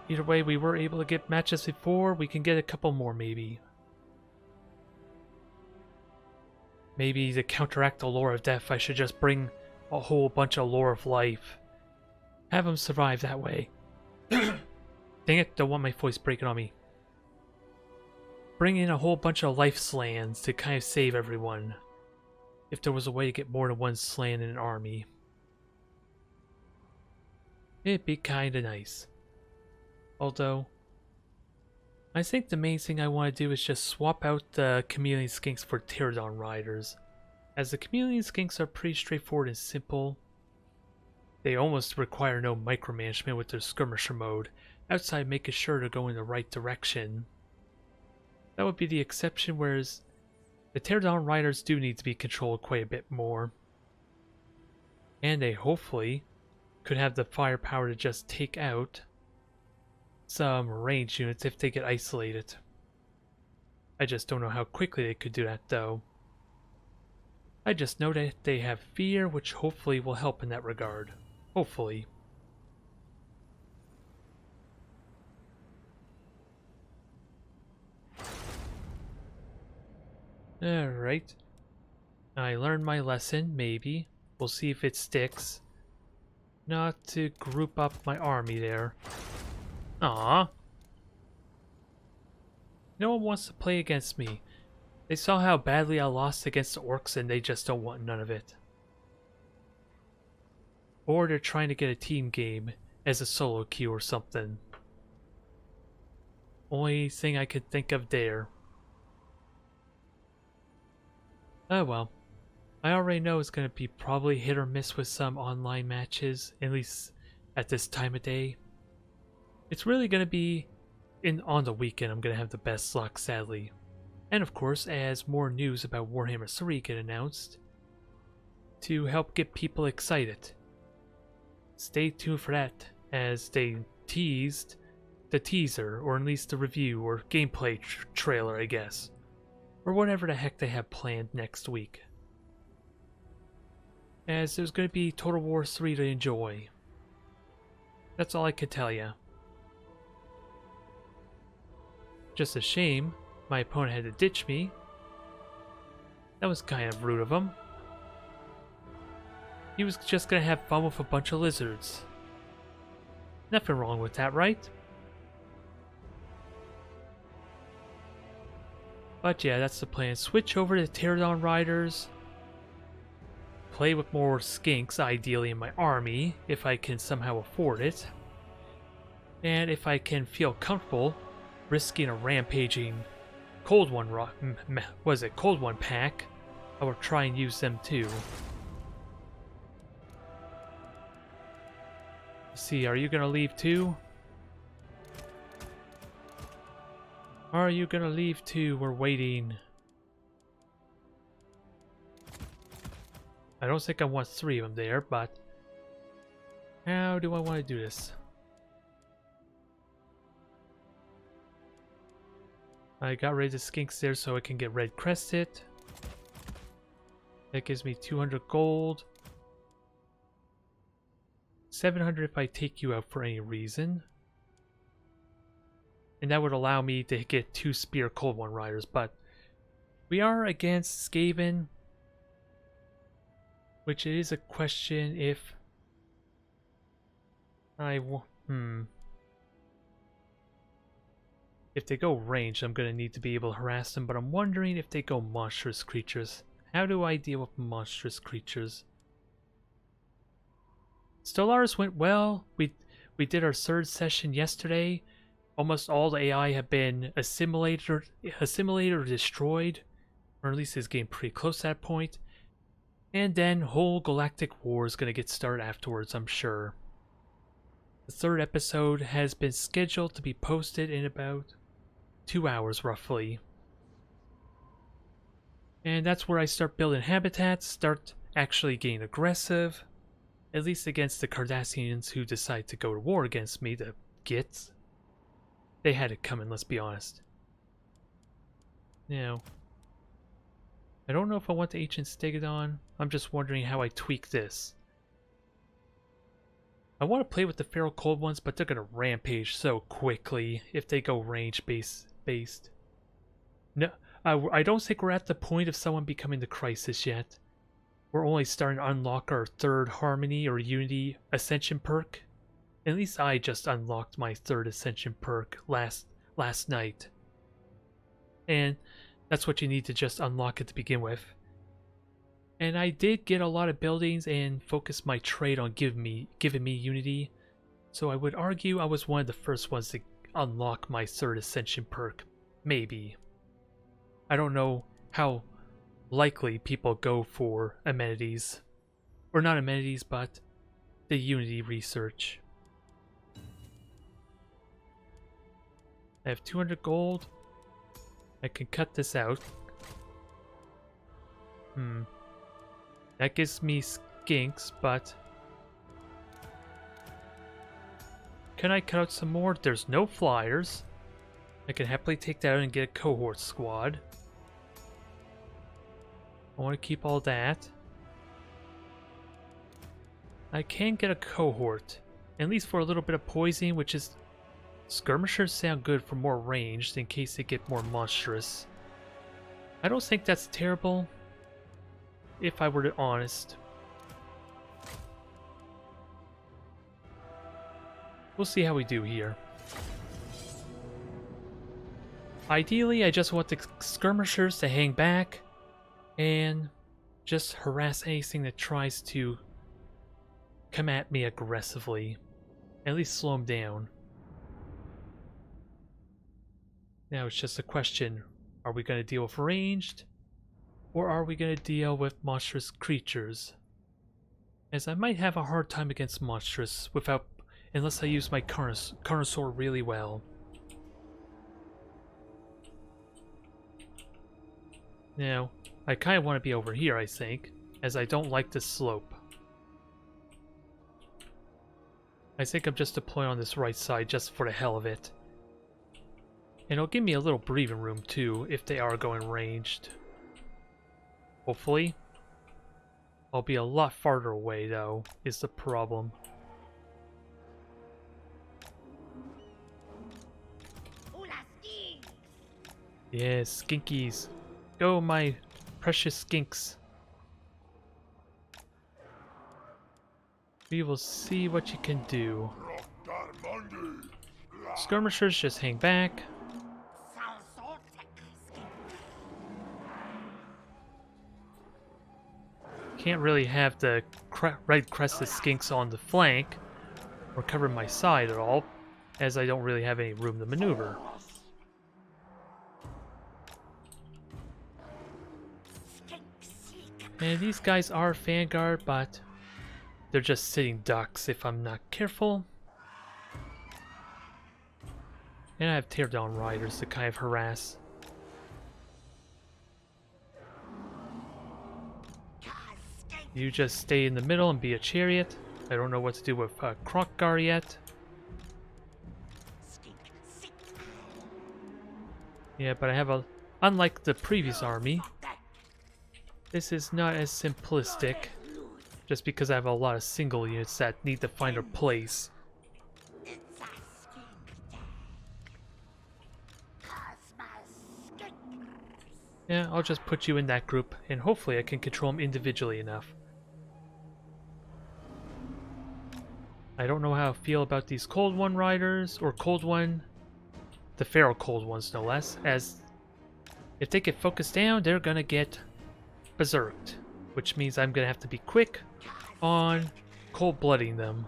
Either way, we were able to get matches before. We can get a couple more, maybe. Maybe to counteract the lore of death, I should just bring a whole bunch of lore of life. Have them survive that way. Dang it, don't want my voice breaking on me. Bring in a whole bunch of life slans to kind of save everyone. If there was a way to get more than one slan in an army. It'd be kinda nice. Although, I think the main thing I want to do is just swap out the chameleon skinks for pterodon riders. As the chameleon skinks are pretty straightforward and simple. They almost require no micromanagement with their skirmisher mode, outside making sure to go in the right direction. That would be the exception, whereas the pterodon riders do need to be controlled quite a bit more. And they hopefully could have the firepower to just take out some range units if they get isolated. I just don't know how quickly they could do that though. I just know that they have fear, which hopefully will help in that regard. Hopefully. Alright. I learned my lesson, maybe. We'll see if it sticks. Not to group up my army there. Aww. No one wants to play against me. They saw how badly I lost against the orcs and they just don't want none of it. Or they're trying to get a team game as a solo queue or something. Only thing I could think of there. Oh well. I already know it's going to be probably hit or miss with some online matches, at least at this time of day. It's really going to be on the weekend I'm going to have the best luck, sadly. And of course, as more news about Warhammer 3 get announced, to help get people excited. Stay tuned for that, as they teased the teaser, or at least the review, or gameplay trailer, I guess. Or whatever the heck they have planned next week. As there's going to be Total War 3 to enjoy. That's all I could tell ya. Just a shame my opponent had to ditch me. That was kind of rude of him. He was just gonna have fun with a bunch of lizards. Nothing wrong with that, right? But yeah, that's the plan. Switch over to Pterodon Riders. Play with more skinks, ideally in my army, if I can somehow afford it. And if I can feel comfortable risking a rampaging Cold One Cold One pack, I will try and use them too. Let's see, are you gonna leave too? Are you gonna leave too? We're waiting. I don't think I want 3 of them there, but how do I want to do this? I got rid of the skinks there so I can get red crested. That gives me 200 gold. 700 if I take you out for any reason. And that would allow me to get 2 Spear Cold One Riders, but we are against Skaven, which is a question if If they go ranged, I'm going to need to be able to harass them, but I'm wondering if they go monstrous creatures. How do I deal with monstrous creatures? Stellaris went well. We did our 3rd session yesterday. Almost all the AI have been assimilated or destroyed, or at least it's getting pretty close to that point. And then whole galactic war is going to get started afterwards, I'm sure. The 3rd episode has been scheduled to be posted in about 2 hours roughly. And that's where I start building habitats, start actually getting aggressive, at least against the Cardassians who decide to go to war against me, the Gits. They had it coming, let's be honest. Now, I don't know if I want the ancient stegodon. I'm just wondering how I tweak this. I want to play with the feral cold ones, but they're gonna rampage so quickly if they go range based. No, I don't think we're at the point of someone becoming the crisis yet. We're only starting to unlock our third Harmony or Unity Ascension perk. At least I just unlocked my third Ascension perk last night. And that's what you need to just unlock it to begin with. And I did get a lot of buildings and focus my trade on giving me Unity. So I would argue I was one of the first ones to unlock my third Ascension perk. Maybe. I don't know how likely people go for amenities. Or not amenities, but the Unity research. I have 200 gold. I can cut this out. That gives me skinks, but... Can I cut out some more? There's no flyers. I can happily take that out and get a cohort squad. I want to keep all that. I can get a cohort, at least for a little bit of poisoning, which is... Skirmishers sound good for more ranged in case they get more monstrous. I don't think that's terrible, if I were to be honest. We'll see how we do here. Ideally, I just want the skirmishers to hang back and just harass anything that tries to come at me aggressively. At least slow them down. Now it's just a question, are we going to deal with ranged, or are we going to deal with monstrous creatures? As I might have a hard time against monstrous unless I use my Carnosaur really well. Now, I kind of want to be over here, I think, as I don't like this slope. I think I'm just deploying on this right side just for the hell of it. And it'll give me a little breathing room too, if they are going ranged. Hopefully. I'll be a lot farther away though, is the problem. Yeah, skinkies. Go, my precious skinks. We will see what you can do. Skirmishers just hang back. Can't really have the red-crested skinks on the flank or cover my side at all, as I don't really have any room to maneuver. And these guys are Vanguard, but they're just sitting ducks if I'm not careful. And I have teardown riders to kind of harass. You just stay in the middle and be a chariot. I don't know what to do with Krokgar yet. Yeah, but I have a... Unlike the previous army, this is not as simplistic. Just because I have a lot of single units that need to find a place. Yeah, I'll just put you in that group, and hopefully I can control them individually enough. I don't know how I feel about these Cold One riders, or the feral Cold Ones no less, as if they get focused down, they're gonna get berserked, which means I'm gonna have to be quick on cold-blooding them.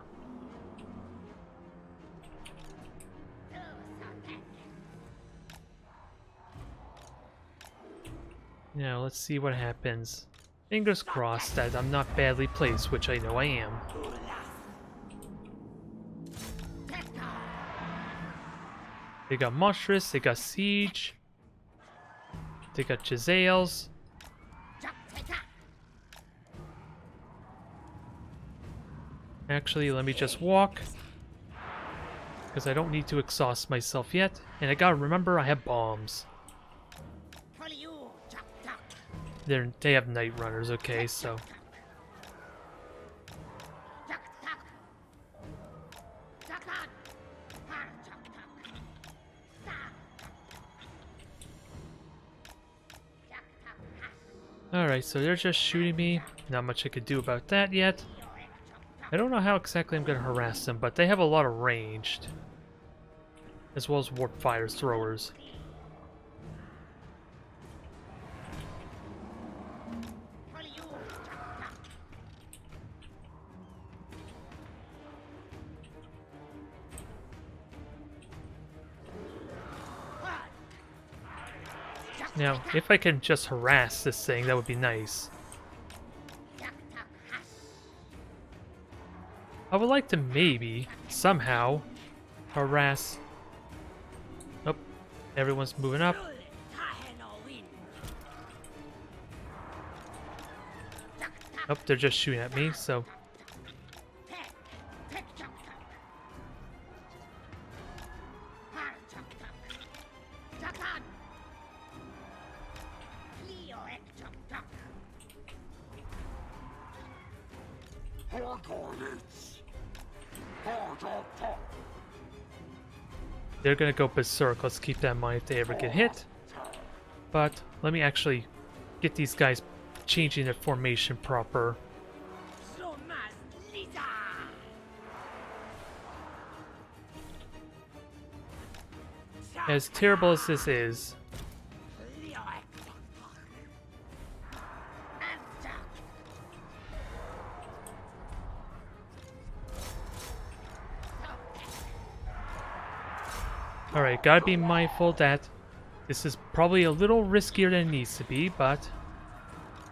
Now, let's see what happens. Fingers crossed that I'm not badly placed, which I know I am. They got Monstrous, they got Siege, they got Jezzails. Actually, let me just walk, because I don't need to exhaust myself yet. And I gotta remember I have bombs. They have night runners, okay, so. Alright, so they're just shooting me. Not much I could do about that yet. I don't know how exactly I'm going to harass them, but they have a lot of ranged. As well as warp fire throwers. Now, if I can just harass this thing, that would be nice. I would like to maybe, somehow, harass... Oh, everyone's moving up. Oh, they're just shooting at me, so... They're gonna go berserk. Let's keep that in mind if they ever get hit. But let me actually get these guys changing their formation proper. As terrible as this is, alright, gotta be mindful that this is probably a little riskier than it needs to be, but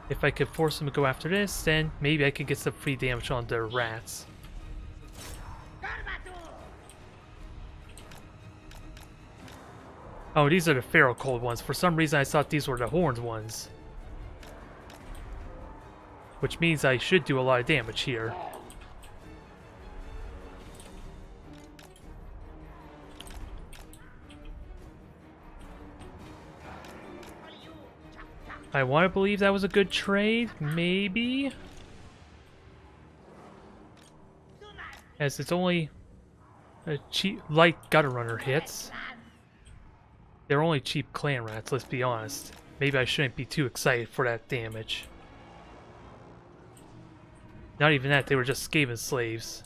if I could force them to go after this, then maybe I could get some free damage on their rats. Oh, these are the Feral Cold ones. For some reason I thought these were the Horned ones. Which means I should do a lot of damage here. I want to believe that was a good trade, maybe? As it's only a cheap, light gutter runner hits. They're only cheap clan rats, let's be honest. Maybe I shouldn't be too excited for that damage. Not even that, they were just Skaven slaves.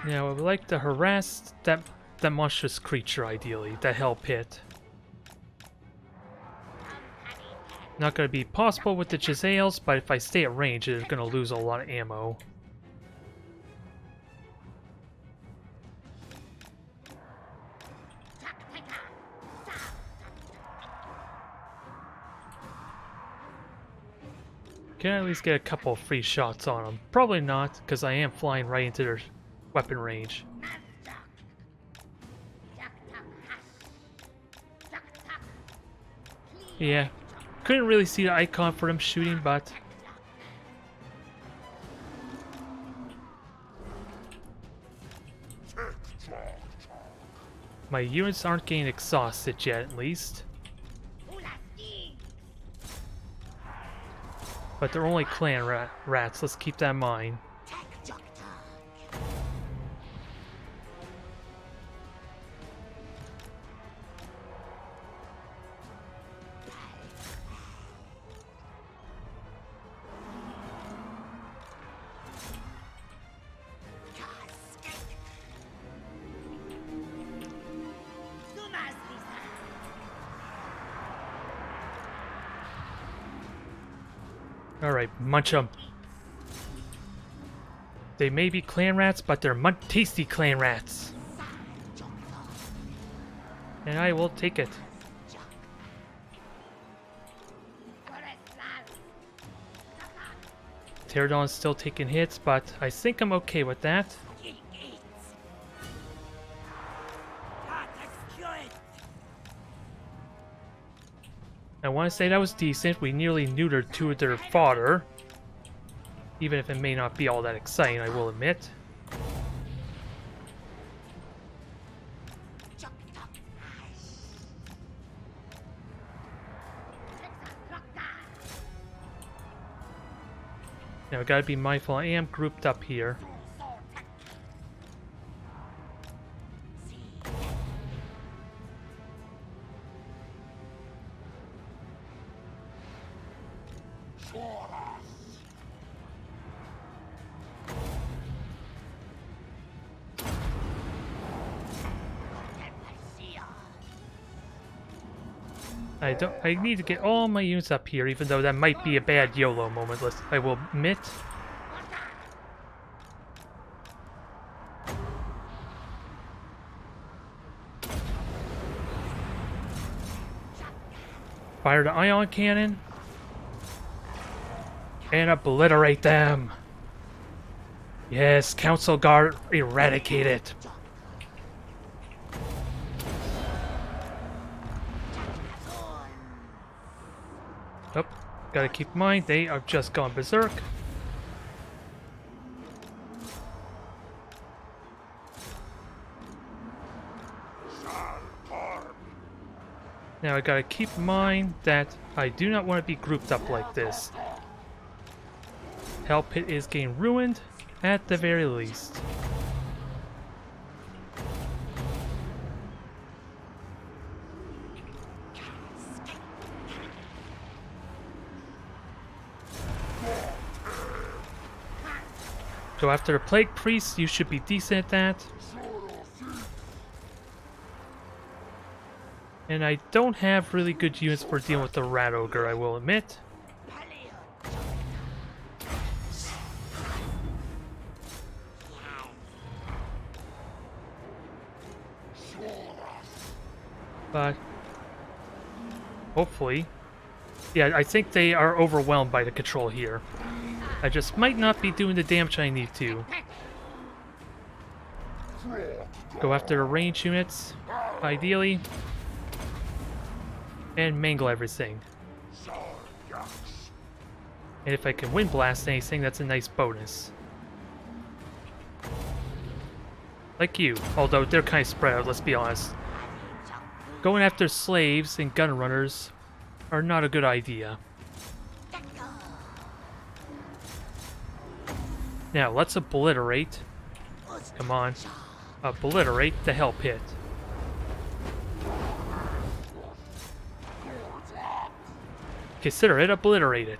Now I would like to harass that monstrous creature ideally, that hell pit. Not going to be possible with the Jezzails, but if I stay at range, they're going to lose a lot of ammo. Can I at least get a couple of free shots on them? Probably not, because I am flying right into their weapon range. Yeah. Couldn't really see the icon for them shooting, but my units aren't getting exhausted yet, at least. But they're only clan rats, let's keep that in mind. Alright, munch 'em. They may be clan rats, but they're tasty clan rats. And I will take it. Pterodon's still taking hits, but I think I'm okay with that. I want to say that was decent. We nearly neutered two of their fodder. Even if it may not be all that exciting, I will admit. Now I gotta be mindful, I am grouped up here. I need to get all my units up here, even though that might be a bad YOLO moment, I will admit. Fire the ion cannon. And obliterate them. Yes, Council Guard eradicated. Oh, gotta keep in mind, they are just gone berserk. Now I gotta keep in mind that I do not want to be grouped up like this. Hell Pit is getting ruined, at the very least. So after the Plague Priest, you should be decent at that. And I don't have really good units for dealing with the Rat Ogre, I will admit. But hopefully, yeah, I think they are overwhelmed by the control here. I just might not be doing the damage I need to. Go after the range units, ideally, and mangle everything. And if I can wind blast anything, that's a nice bonus. Like you, although they're kind of spread out, let's be honest. Going after slaves and gun runners are not a good idea. Now, let's obliterate. Come on. Obliterate the Hell Pit. Consider it obliterated.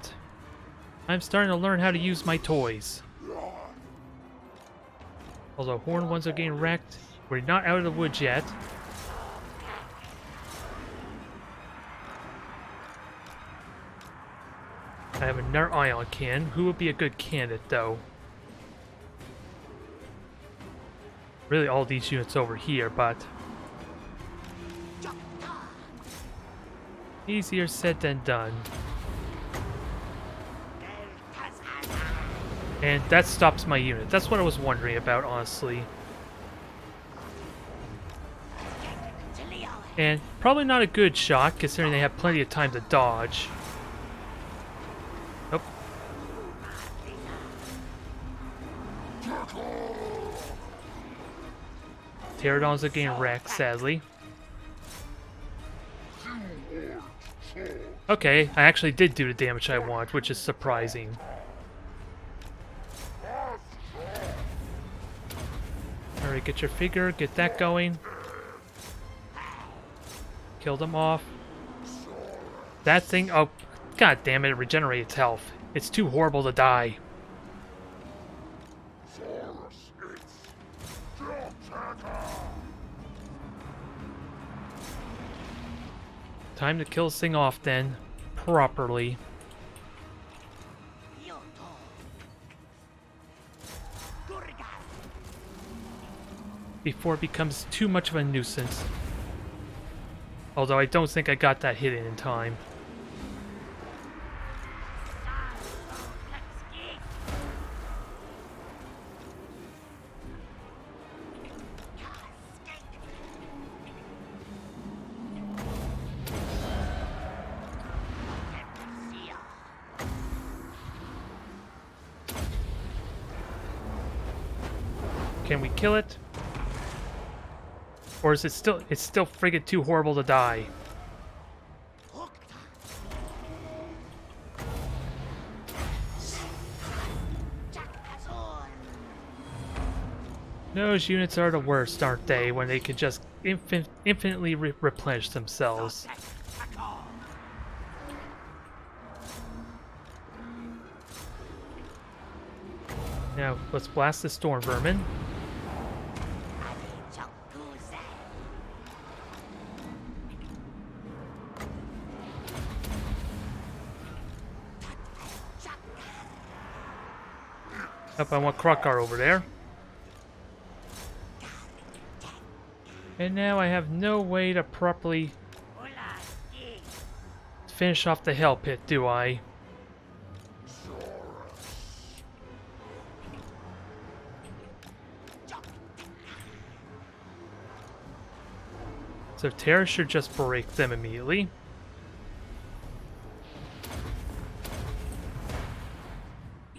I'm starting to learn how to use my toys. Although horned ones are getting wrecked, we're not out of the woods yet. I have another ion cannon. Who would be a good candidate, though? Really, all these units over here, but easier said than done. And that stops my unit. That's what I was wondering about, honestly. And probably not a good shot, considering they have plenty of time to dodge. Nope. Pterodons are getting wrecked, sadly. Okay, I actually did do the damage I want, which is surprising. Alright, get your figure, get that going. Kill them off. That thing, oh, god damn it, it regenerates health. It's too horrible to die. Time to kill this thing off then, properly. Before it becomes too much of a nuisance. Although I don't think I got that hit in time. Can we kill it? Or is it still... It's still friggin' too horrible to die. Those units are the worst, aren't they? When they can just infinitely replenish themselves. Now, let's blast the storm vermin. Up, I want Krokar over there. And now I have no way to properly finish off the hell pit, do I? So Terra should just break them immediately.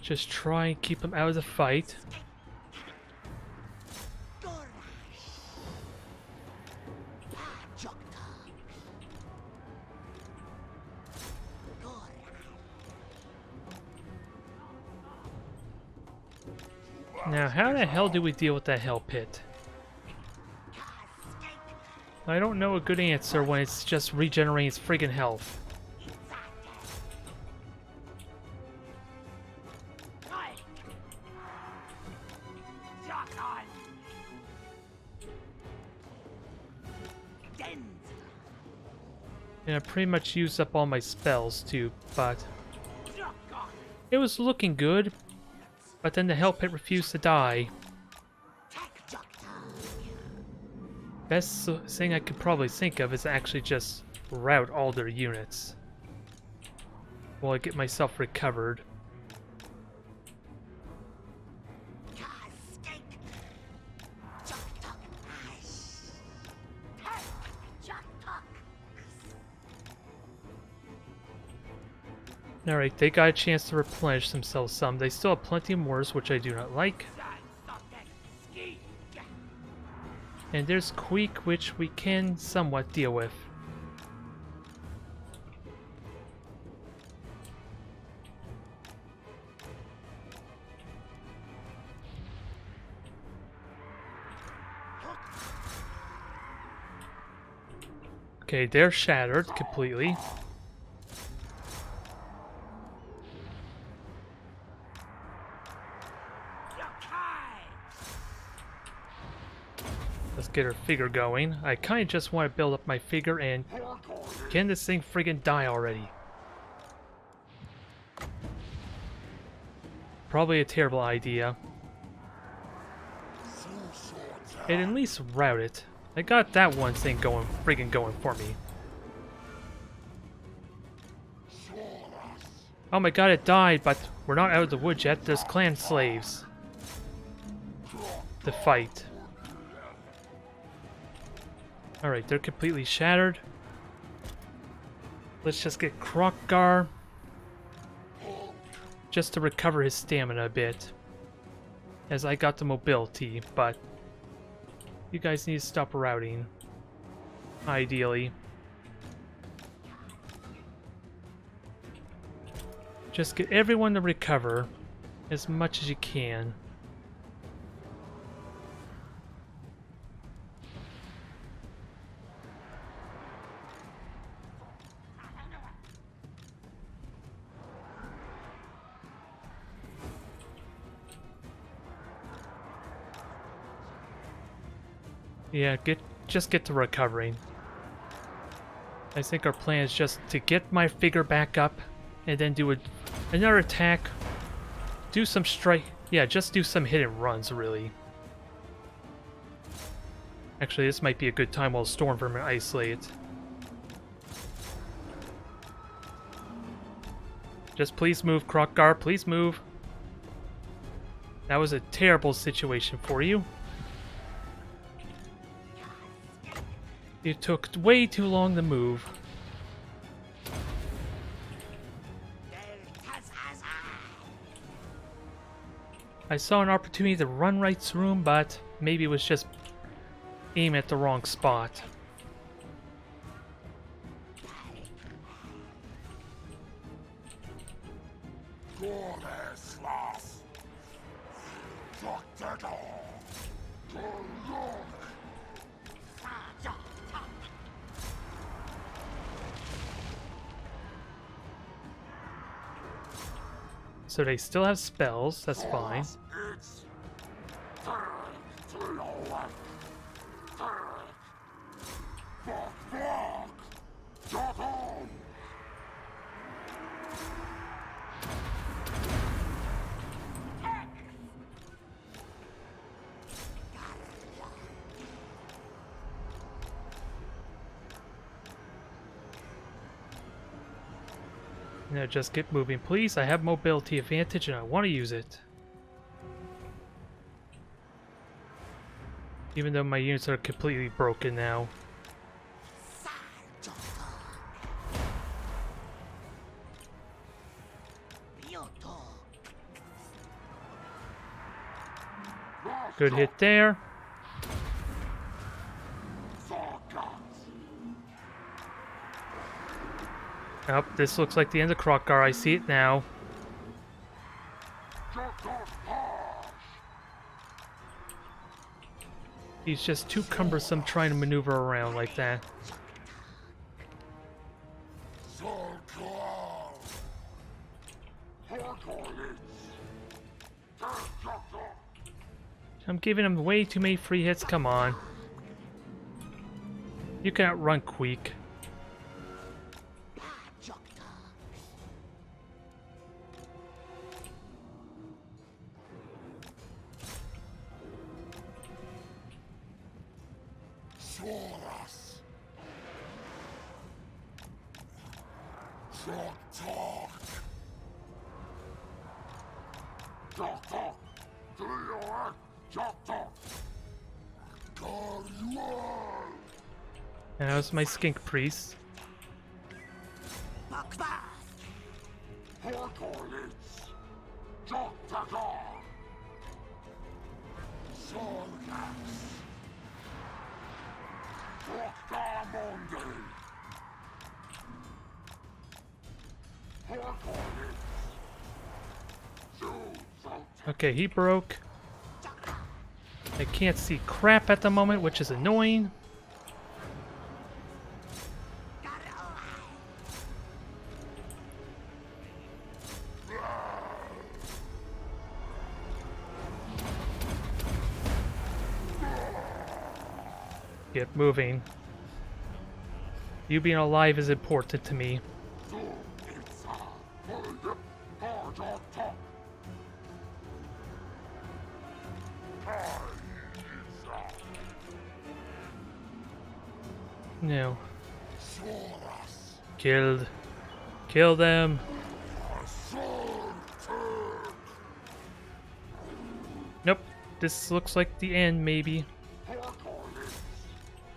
Just try and keep them out of the fight. Now, how the hell do we deal with that hell pit? I don't know a good answer when it's just regenerating its friggin' health. And I pretty much used up all my spells too, but it was looking good. But then the hell pit refused to die. Best thing I could probably think of is actually just rout all their units while I get myself recovered. Alright, they got a chance to replenish themselves some. They still have plenty of Moors, which I do not like. And there's Queek, which we can somewhat deal with. Okay, they're shattered completely. Let's get our figure going. I kind of just want to build up my figure and... Can this thing friggin' die already? Probably a terrible idea. And at least route it. I got that one thing going, friggin' going for me. Oh my god, it died, but we're not out of the woods yet. There's clan slaves to fight. Alright, they're completely shattered. Let's just get Krokgar just to recover his stamina a bit, as I got the mobility, but you guys need to stop routing, ideally. Just get everyone to recover as much as you can. Yeah, just get to recovering. I think our plan is just to get my figure back up and then do another attack. Do some strike. Yeah, just do some hit and runs, really. Actually, this might be a good time while Storm Vermin isolate. Just please move, Krokgar, please move. That was a terrible situation for you. It took way too long to move. I saw an opportunity to run right through him, but maybe it was just aim at the wrong spot. So they still have spells, that's fine. Now just get moving, please. I have mobility advantage and I want to use it. Even though my units are completely broken now. Good hit there. Oh, this looks like the end of Krokkar. I see it now. He's just too cumbersome trying to maneuver around like that. I'm giving him way too many free hits. Come on. You can outrun Queek. How's my skink priest? Okay, he broke. I can't see crap at the moment, which is annoying. Get moving. You being alive is important to me. No. Killed. Kill them. Nope. This looks like the end, maybe.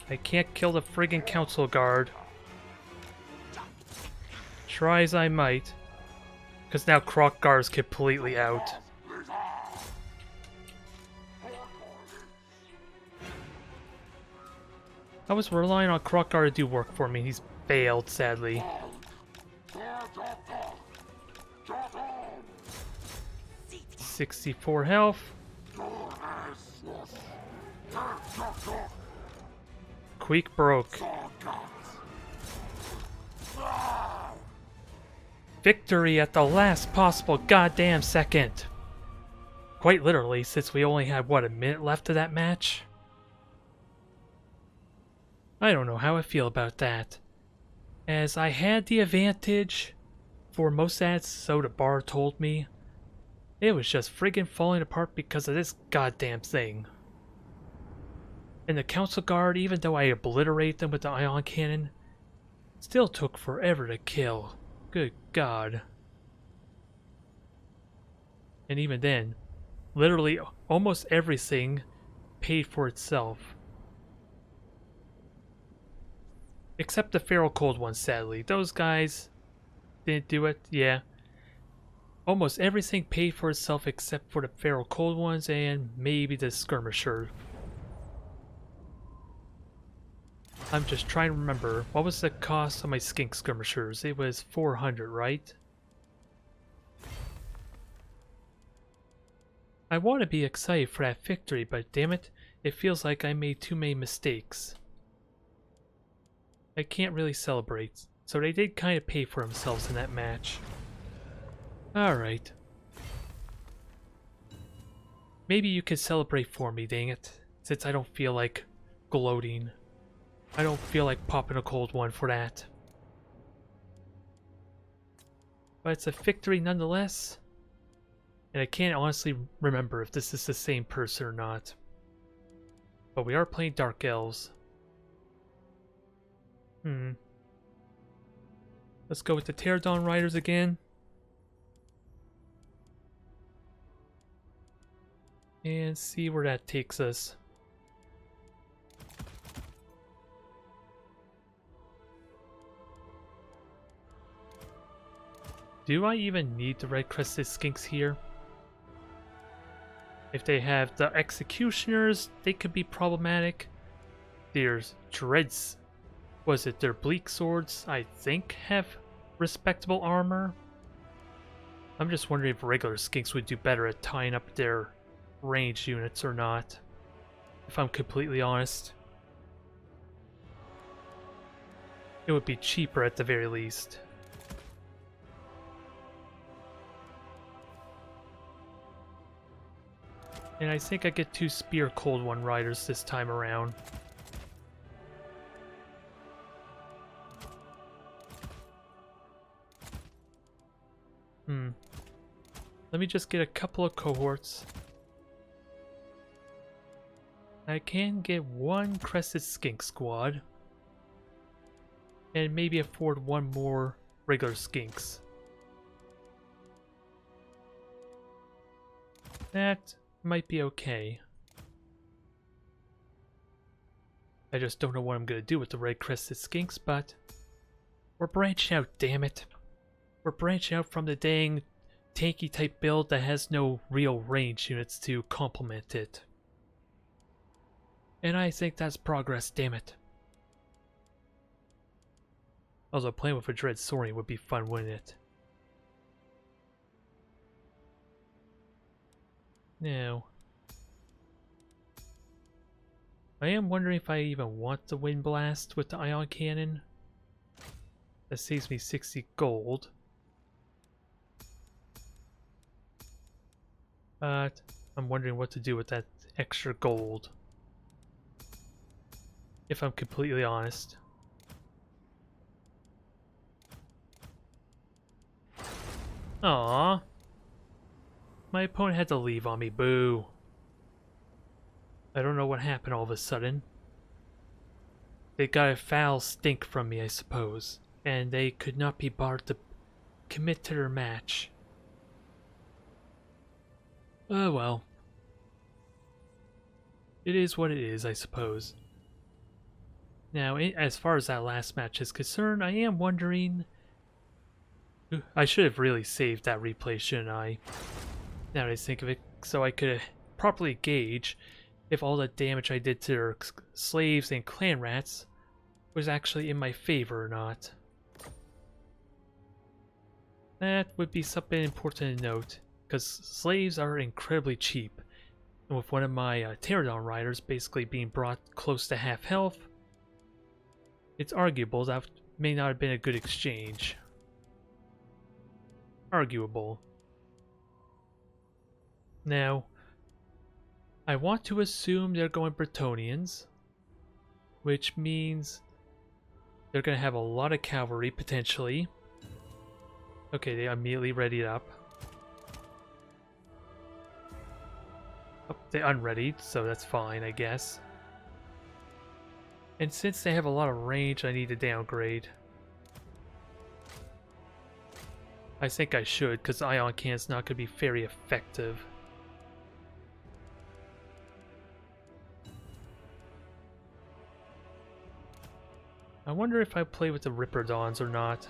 I can't kill the friggin' council guard. Try as I might. Because now Krokkar is completely out. I was relying on Krokkar to do work for me. He's failed, sadly. $64 health. Queek broke. Victory at the last possible goddamn second. Quite literally, since we only had, what, a minute left of that match? I don't know how I feel about that. As I had the advantage for most of that, so the bar told me. It was just friggin' falling apart because of this goddamn thing. And the council guard, even though I obliterated them with the ion cannon, still took forever to kill. Good God. And even then, literally almost everything paid for itself. Except the feral cold ones, sadly. Those guys didn't do it, yeah. Almost everything paid for itself except for the feral cold ones and maybe the skirmisher. I'm just trying to remember, what was the cost of my skink skirmishers? It was 400, right? I want to be excited for that victory, but damn it, it feels like I made too many mistakes. I can't really celebrate, so they did kind of pay for themselves in that match. Alright. Maybe you could celebrate for me, dang it, since I don't feel like gloating. I don't feel like popping a cold one for that. But it's a victory nonetheless. And I can't honestly remember if this is the same person or not. But we are playing Dark Elves. Let's go with the Pterodon Riders again. And see where that takes us. Do I even need the red-crested skinks here? If they have the executioners, they could be problematic. There's dreads. Was it their bleak swords? I think have respectable armor. I'm just wondering if regular skinks would do better at tying up their range units or not. If I'm completely honest. It would be cheaper at the very least. And I think I get 2 Spear Cold One Riders this time around. Let me just get a couple of cohorts. I can get 1 Crested Skink squad. And maybe afford 1 more regular skinks. That might be okay. I just don't know what I'm gonna do with the red crested skinks, but we're branching out, damn it. We're branching out from the dang tanky type build that has no real range units to complement it. And I think that's progress, damn it. Although playing with a Dread Saurian would be fun, wouldn't it? Now, I am wondering if I even want the Wind Blast with the Ion Cannon. That saves me 60 gold. But I'm wondering what to do with that extra gold. If I'm completely honest. Aww. My opponent had to leave on me, boo. I don't know what happened all of a sudden. They got a foul stink from me, I suppose, and they could not be barred to commit to their match. Oh well. It is what it is, I suppose. Now, as far as that last match is concerned, I am wondering... I should have really saved that replay, shouldn't I? Now that I think of it, so I could properly gauge if all the damage I did to their slaves and clan rats was actually in my favor or not. That would be something important to note, because slaves are incredibly cheap, and with one of my Pterodon riders basically being brought close to half health, it's arguable that may not have been a good exchange. Arguable. Now, I want to assume they're going Bretonnians, which means they're going to have a lot of cavalry, potentially. Okay, they immediately readied up. Oh, they unreadied, so that's fine, I guess. And since they have a lot of range, I need to downgrade. I think I should, because Ion Cannon's not going to be very effective. I wonder if I play with the Ripperdons or not.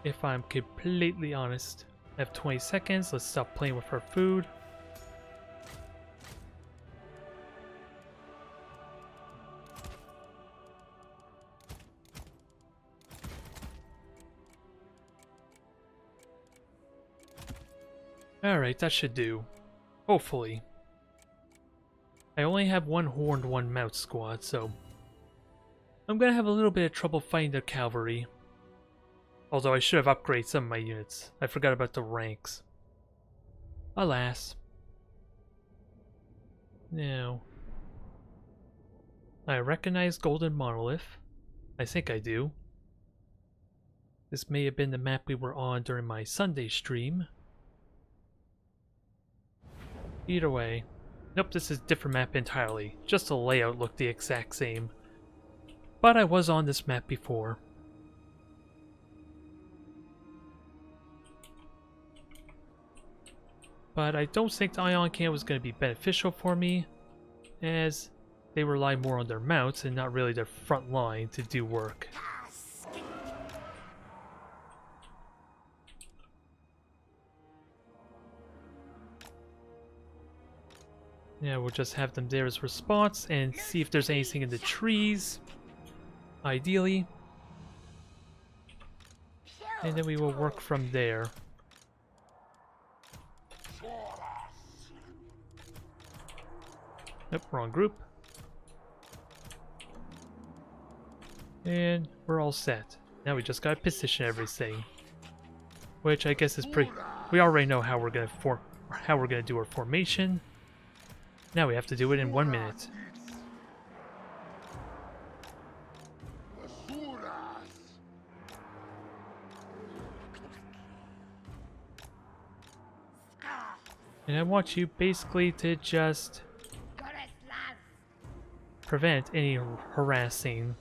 if I'm completely honest. I have 20 seconds. Let's stop playing with our food. Alright, that should do. Hopefully. I only have one horned, one mount squad, so I'm gonna have a little bit of trouble fighting the cavalry. Although I should have upgraded some of my units. I forgot about the ranks. Alas. Now, I recognize Golden Monolith. I think I do. This may have been the map we were on during my Sunday stream. Either way. Nope, this is a different map entirely. Just the layout looked the exact same. But I was on this map before. But I don't think the ion cannon was going to be beneficial for me, as they rely more on their mounts and not really their front line to do work. Yeah, we'll just have them there as response and see if there's anything in the trees, ideally. And then we will work from there. Nope, wrong group. And we're all set. Now we just gotta position everything, which I guess is pretty. We already know how we're gonna do our formation. Now we have to do it in 1 minute. And I want you basically to just prevent any harassing,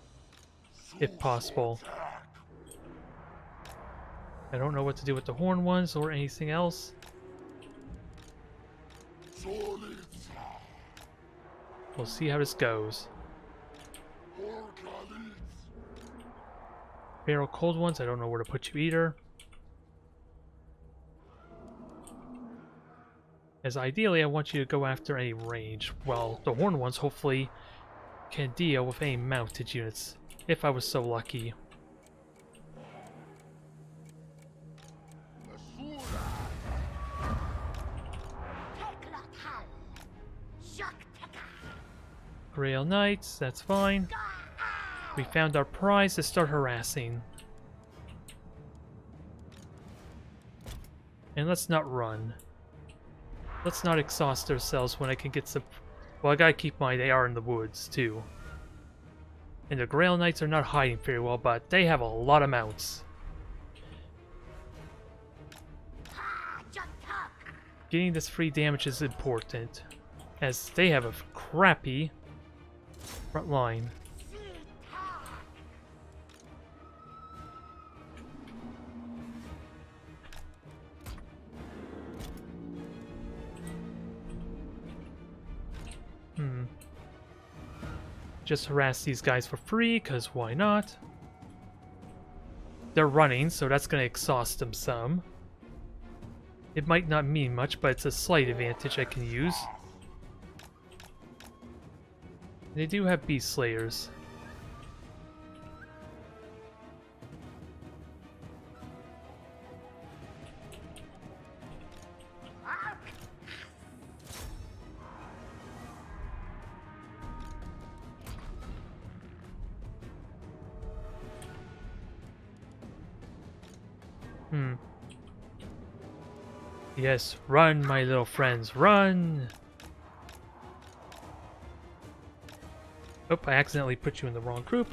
if possible. I don't know what to do with the horn ones or anything else. We'll see how this goes. Barrel cold ones, I don't know where to put you either. As ideally, I want you to go after any range, while the horn ones hopefully can deal with any mounted units, if I was so lucky. Grail Knights, that's fine. We found our prize to start harassing. And let's not run. Let's not exhaust ourselves when I can get some... Well, I gotta keep in mind they are in the woods, too. And the Grail Knights are not hiding very well, but they have a lot of mounts. Getting this free damage is important, as they have a crappy front line. Just harass these guys for free, because why not? They're running, so that's going to exhaust them some. It might not mean much, but it's a slight advantage I can use. They do have Beast Slayers. Yes, run, my little friends, run! Oh, I accidentally put you in the wrong group.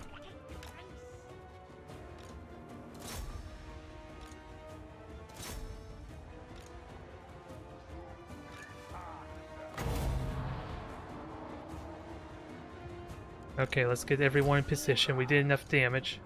Okay, let's get everyone in position. We did enough damage.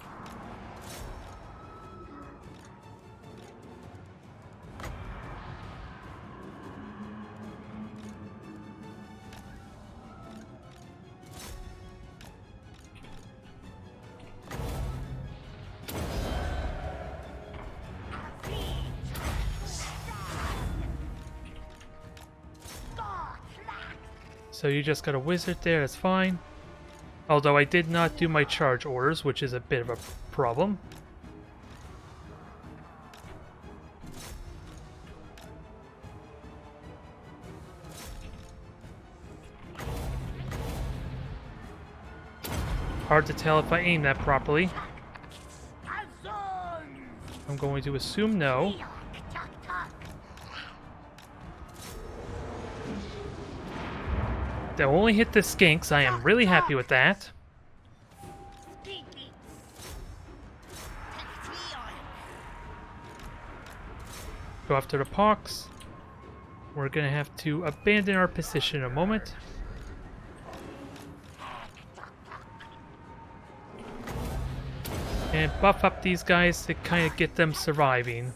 So you just got a wizard there, that's fine. Although I did not do my charge orders, which is a bit of a problem. Hard to tell if I aim that properly. I'm going to assume no. They'll only hit the skinks. I am really happy with that. Go after the pox. We're gonna have to abandon our position in a moment. And buff up these guys to kind of get them surviving.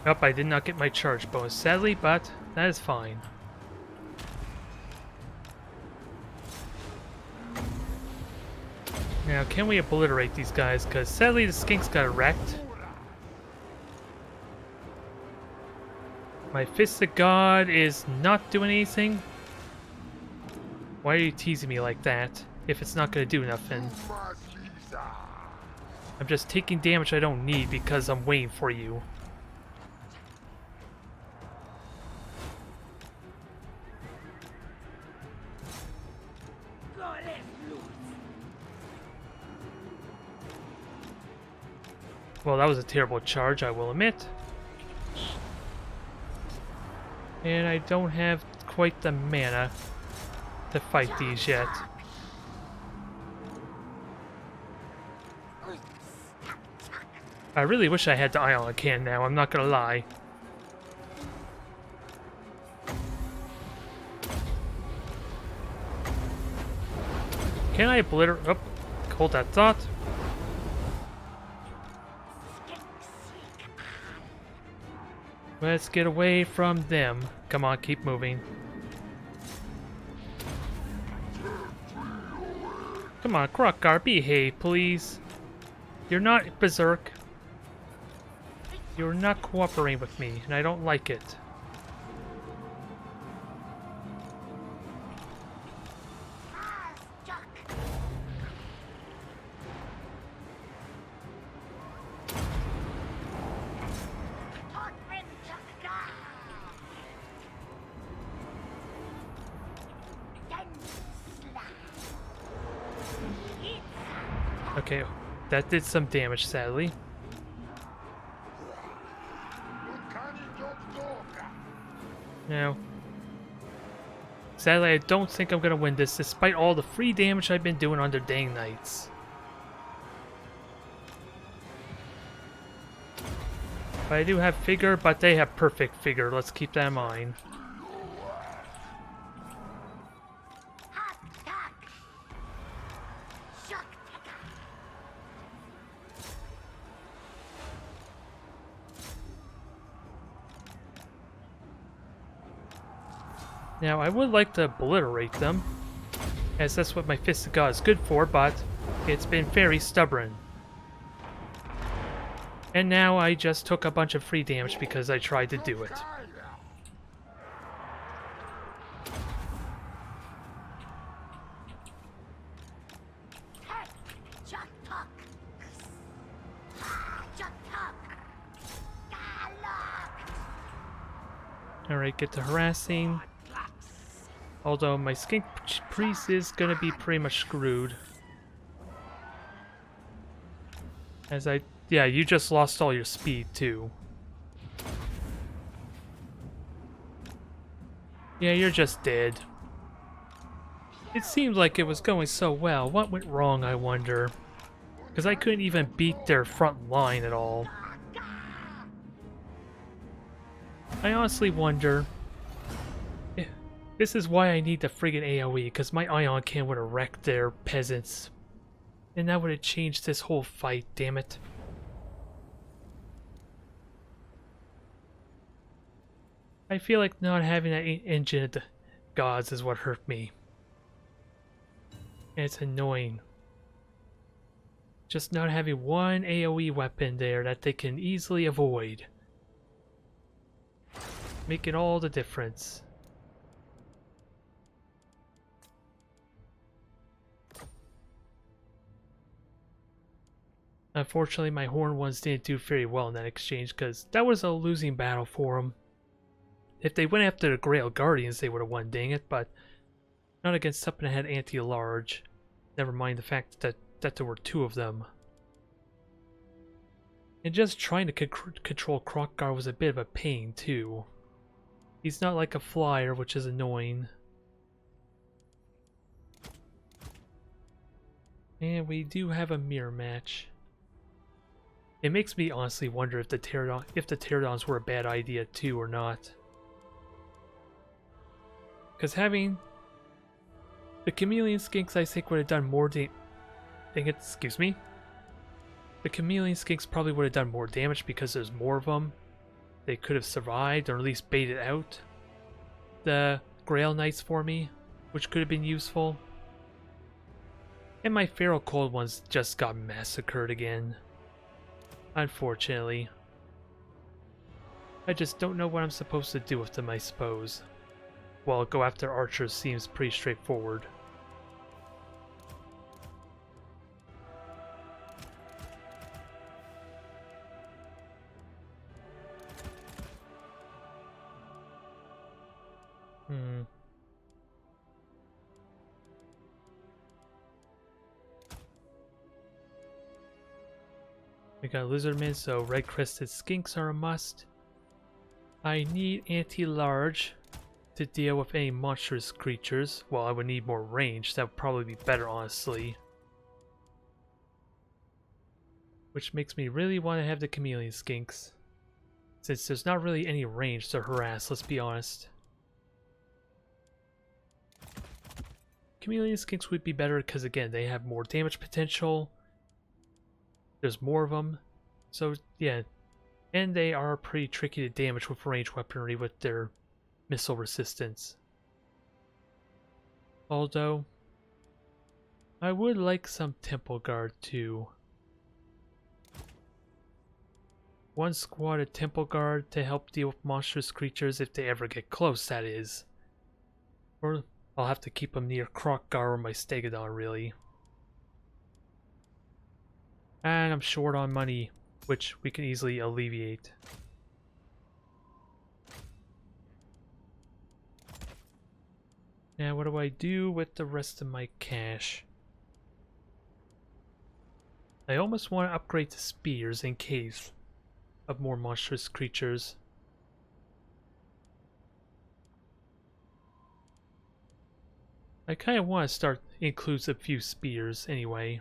Nope, I did not get my charge bonus, sadly, but that is fine. Now, can we obliterate these guys? Because sadly, the skinks got wrecked. My Fist of God is not doing anything. Why are you teasing me like that? If it's not going to do nothing. I'm just taking damage I don't need because I'm waiting for you. Well, that was a terrible charge, I will admit. And I don't have quite the mana to fight these yet. I really wish I had the ion can now, I'm not gonna lie. Can I obliterate? Oh, hold that thought. Let's get away from them. Come on, keep moving. Come on, Krokgar, behave, please. You're not berserk. You're not cooperating with me, and I don't like it. Okay, that did some damage, sadly. Now, sadly, I don't think I'm gonna win this, despite all the free damage I've been doing under Dang Knights. But I do have figure, but they have perfect figure. Let's keep that in mind. Now, I would like to obliterate them, as that's what my Fist of God is good for, but it's been very stubborn. And now I just took a bunch of free damage because I tried to do it. Alright, get to harassing. Although my skink priest is gonna be pretty much screwed. As yeah, you just lost all your speed too. Yeah, you're just dead. It seemed like it was going so well. What went wrong, I wonder? Because I couldn't even beat their front line at all. I honestly wonder. This is why I need the friggin' AoE, because my ion can would have wrecked their peasants. And that would have changed this whole fight, damn it. I feel like not having that engine of the gods is what hurt me. And it's annoying. just not having one AoE weapon there that they can easily avoid. Making all the difference. Unfortunately, my horn ones didn't do very well in that exchange because that was a losing battle for them. If they went after the Grail Guardians, they would have won, dang it, but not against something that had anti-large. Never mind the fact that there were two of them. And just trying to control Kroq-Gar was a bit of a pain, too. He's not like a flyer, which is annoying. And we do have a mirror match. It makes me honestly wonder if the Pterodons were a bad idea too or not. Because having the Chameleon Skinks, I think, would have done more excuse me. The Chameleon Skinks probably would have done more damage because there's more of them. They could have survived or at least baited out the Grail Knights for me, which could have been useful. And my Feral Cold ones just got massacred again. Unfortunately. I just don't know what I'm supposed to do with them, I suppose. Well, go after archers seems pretty straightforward. We got Lizardmen, so red-crested skinks are a must. I need anti-large to deal with any monstrous creatures. Well, I would need more range. That would probably be better, honestly. Which makes me really want to have the Chameleon Skinks. Since there's not really any range to harass, let's be honest. Chameleon Skinks would be better because, again, they have more damage potential. There's more of them. So, yeah. And they are pretty tricky to damage with ranged weaponry with their missile resistance. Although, I would like some Temple Guard too. One squad of Temple Guard to help deal with monstrous creatures if they ever get close, that is. Or I'll have to keep them near Kroq-Gar or my Stegodon, really. And I'm short on money, which we can easily alleviate. Now, what do I do with the rest of my cash? I almost want to upgrade to spears in case of more monstrous creatures. I kind of want to include a few spears anyway.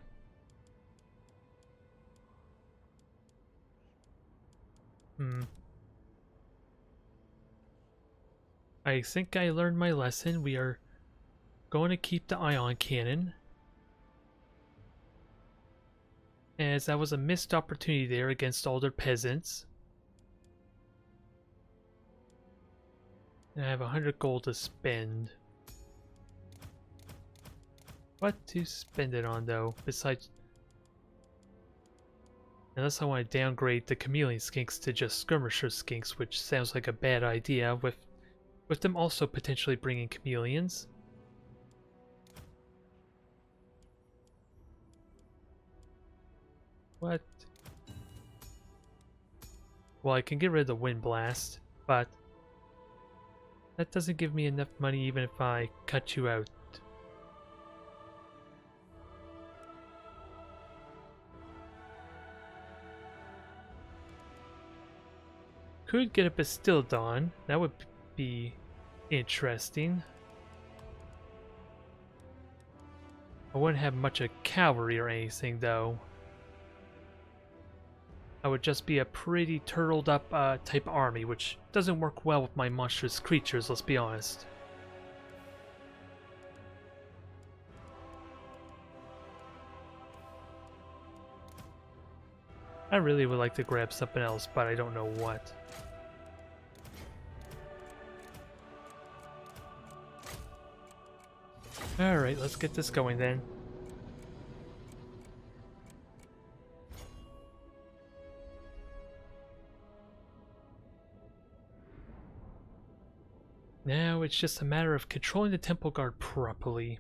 I think I learned my lesson. We are going to keep the ion cannon, as that was a missed opportunity there against all their peasants. And I have 100 gold to spend. What to spend it on, though, besides... Unless I want to downgrade the Chameleon Skinks to just Skirmisher Skinks, which sounds like a bad idea, with them also potentially bringing chameleons. What? Well, I can get rid of the Wind Blast, but that doesn't give me enough money even if I cut you out. Could get a Bastildon. That would be interesting. I wouldn't have much of cavalry or anything, though. I would just be a pretty turtled up type army, which doesn't work well with my monstrous creatures, let's be honest. I really would like to grab something else, but I don't know what. Alright, let's get this going then. Now it's just a matter of controlling the temple guard properly.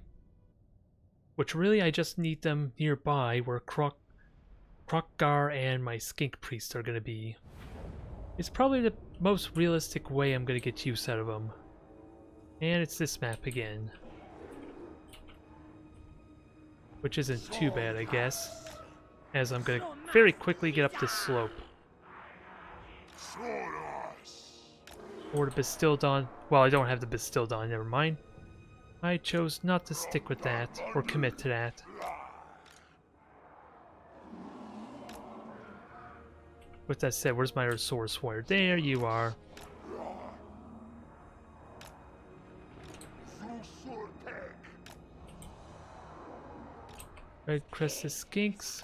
Which really I just need them nearby where Krokgar and my skink priest are going to be. It's probably the most realistic way I'm going to get use out of them. And it's this map again. Which isn't too bad, I guess. As I'm going to very quickly get up this slope. Or the Bastildon. Well, I don't have the Bastildon, never mind. I chose not to stick with that, or commit to that. With that said, where's my Resource Warrior? There you are. Red Crested Skinks.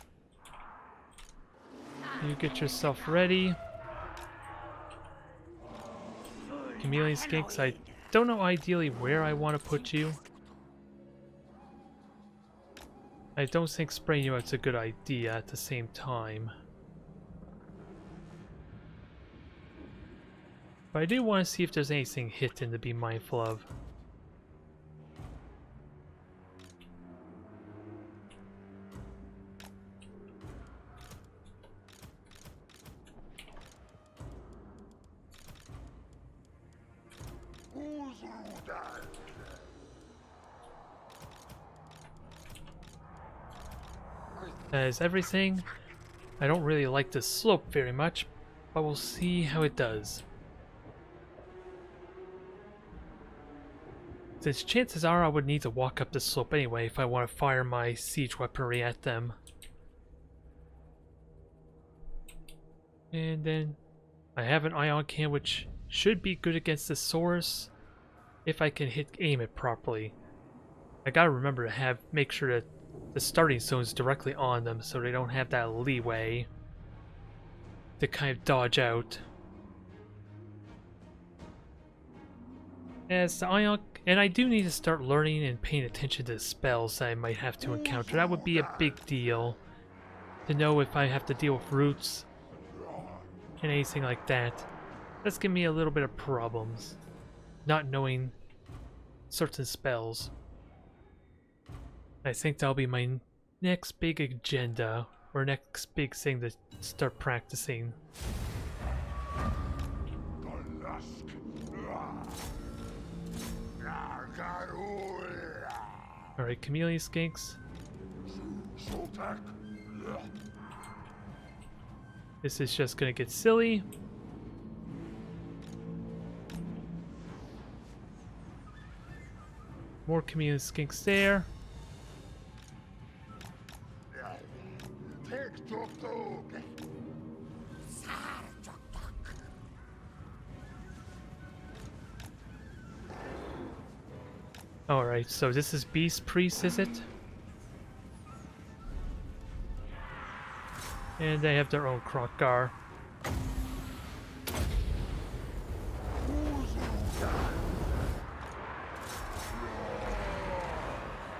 You get yourself ready. Chameleon Skinks, I don't know ideally where I want to put you. I don't think spraying you out's a good idea at the same time. But I do want to see if there's anything hidden to be mindful of. As everything, I don't really like this slope very much, but we'll see how it does. Since chances are I would need to walk up the slope anyway if I want to fire my siege weaponry at them. And then I have an ion cannon which should be good against the Saurus if I can aim it properly. I gotta remember to make sure that the starting zone is directly on them so they don't have that leeway to kind of dodge out. As the ion, and I do need to start learning and paying attention to the spells that I might have to encounter. That would be a big deal to know if I have to deal with roots and anything like that. That's giving me a little bit of problems, not knowing certain spells. I think that'll be my next big agenda, or next big thing to start practicing. Alright, Chameleon Skinks. This is just gonna get silly. More Chameleon Skinks there. Alright, so this is Beast Priest, is it? And they have their own Krokgar.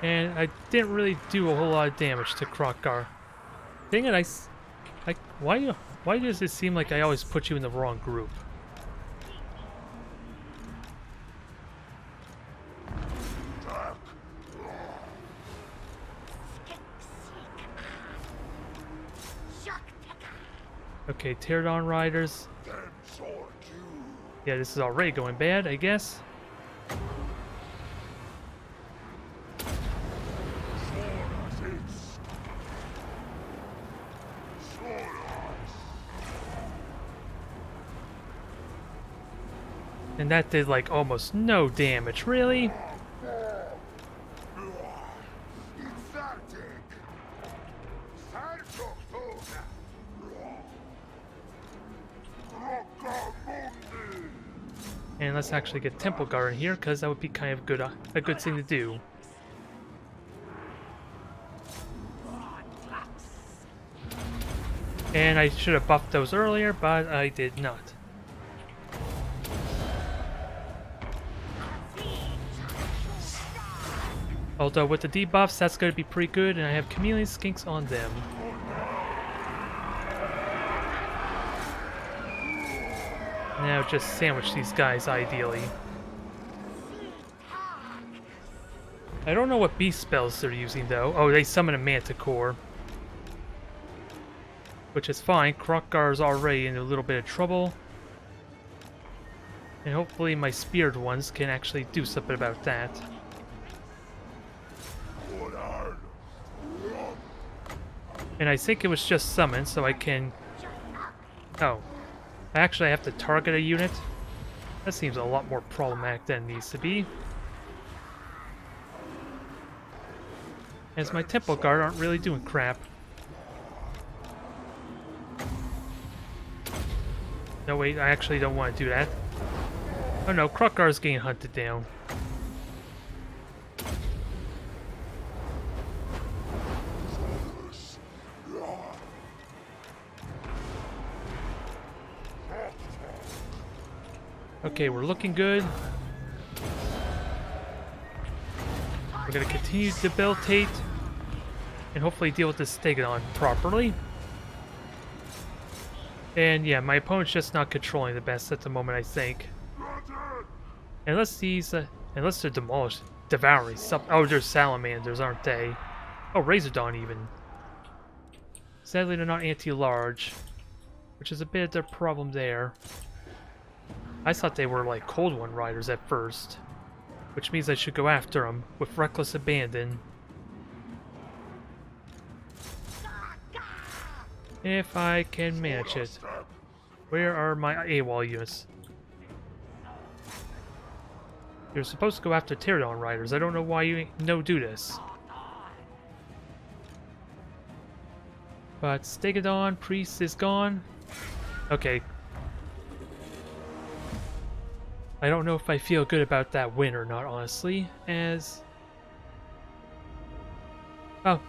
And I didn't really do a whole lot of damage to Krokgar. Dang it, why does it seem like I always put you in the wrong group? Okay, Pterodon Riders. Yeah, this is already going bad, I guess. And that did like almost no damage, really? And let's actually get Temple Guard in here, because that would be kind of a good thing to do. And I should have buffed those earlier, but I did not. Although with the debuffs, that's going to be pretty good, and I have Chameleon Skinks on them. Now just sandwich these guys, ideally. I don't know what beast spells they're using though. Oh, they summon a manticore. Which is fine. Kroq-Gar's already in a little bit of trouble. And hopefully my speared ones can actually do something about that. And I think it was just summoned, so I can... Oh. Actually, I have to target a unit? That seems a lot more problematic than it needs to be. As my Temple Guard aren't really doing crap. No, wait, I actually don't want to do that. Oh no, Kroq-Gar's getting hunted down. Okay, we're looking good. We're gonna continue to debilitate and hopefully deal with this Stegodon properly. And yeah, my opponent's just not controlling the best at the moment, I think. Unless these, unless they're demolished, devouring something. Oh, they're salamanders, aren't they? Oh, Razordon even. Sadly, they're not anti-large, which is a bit of their problem there. I thought they were like Cold One Riders at first, which means I should go after them with reckless abandon. If I can manage it. Where are my AWOL units? You're supposed to go after Pterodon Riders. I don't know why you no do this. But Stegodon, Priest is gone. Okay. I don't know if I feel good about that win or not, honestly, as... Oh,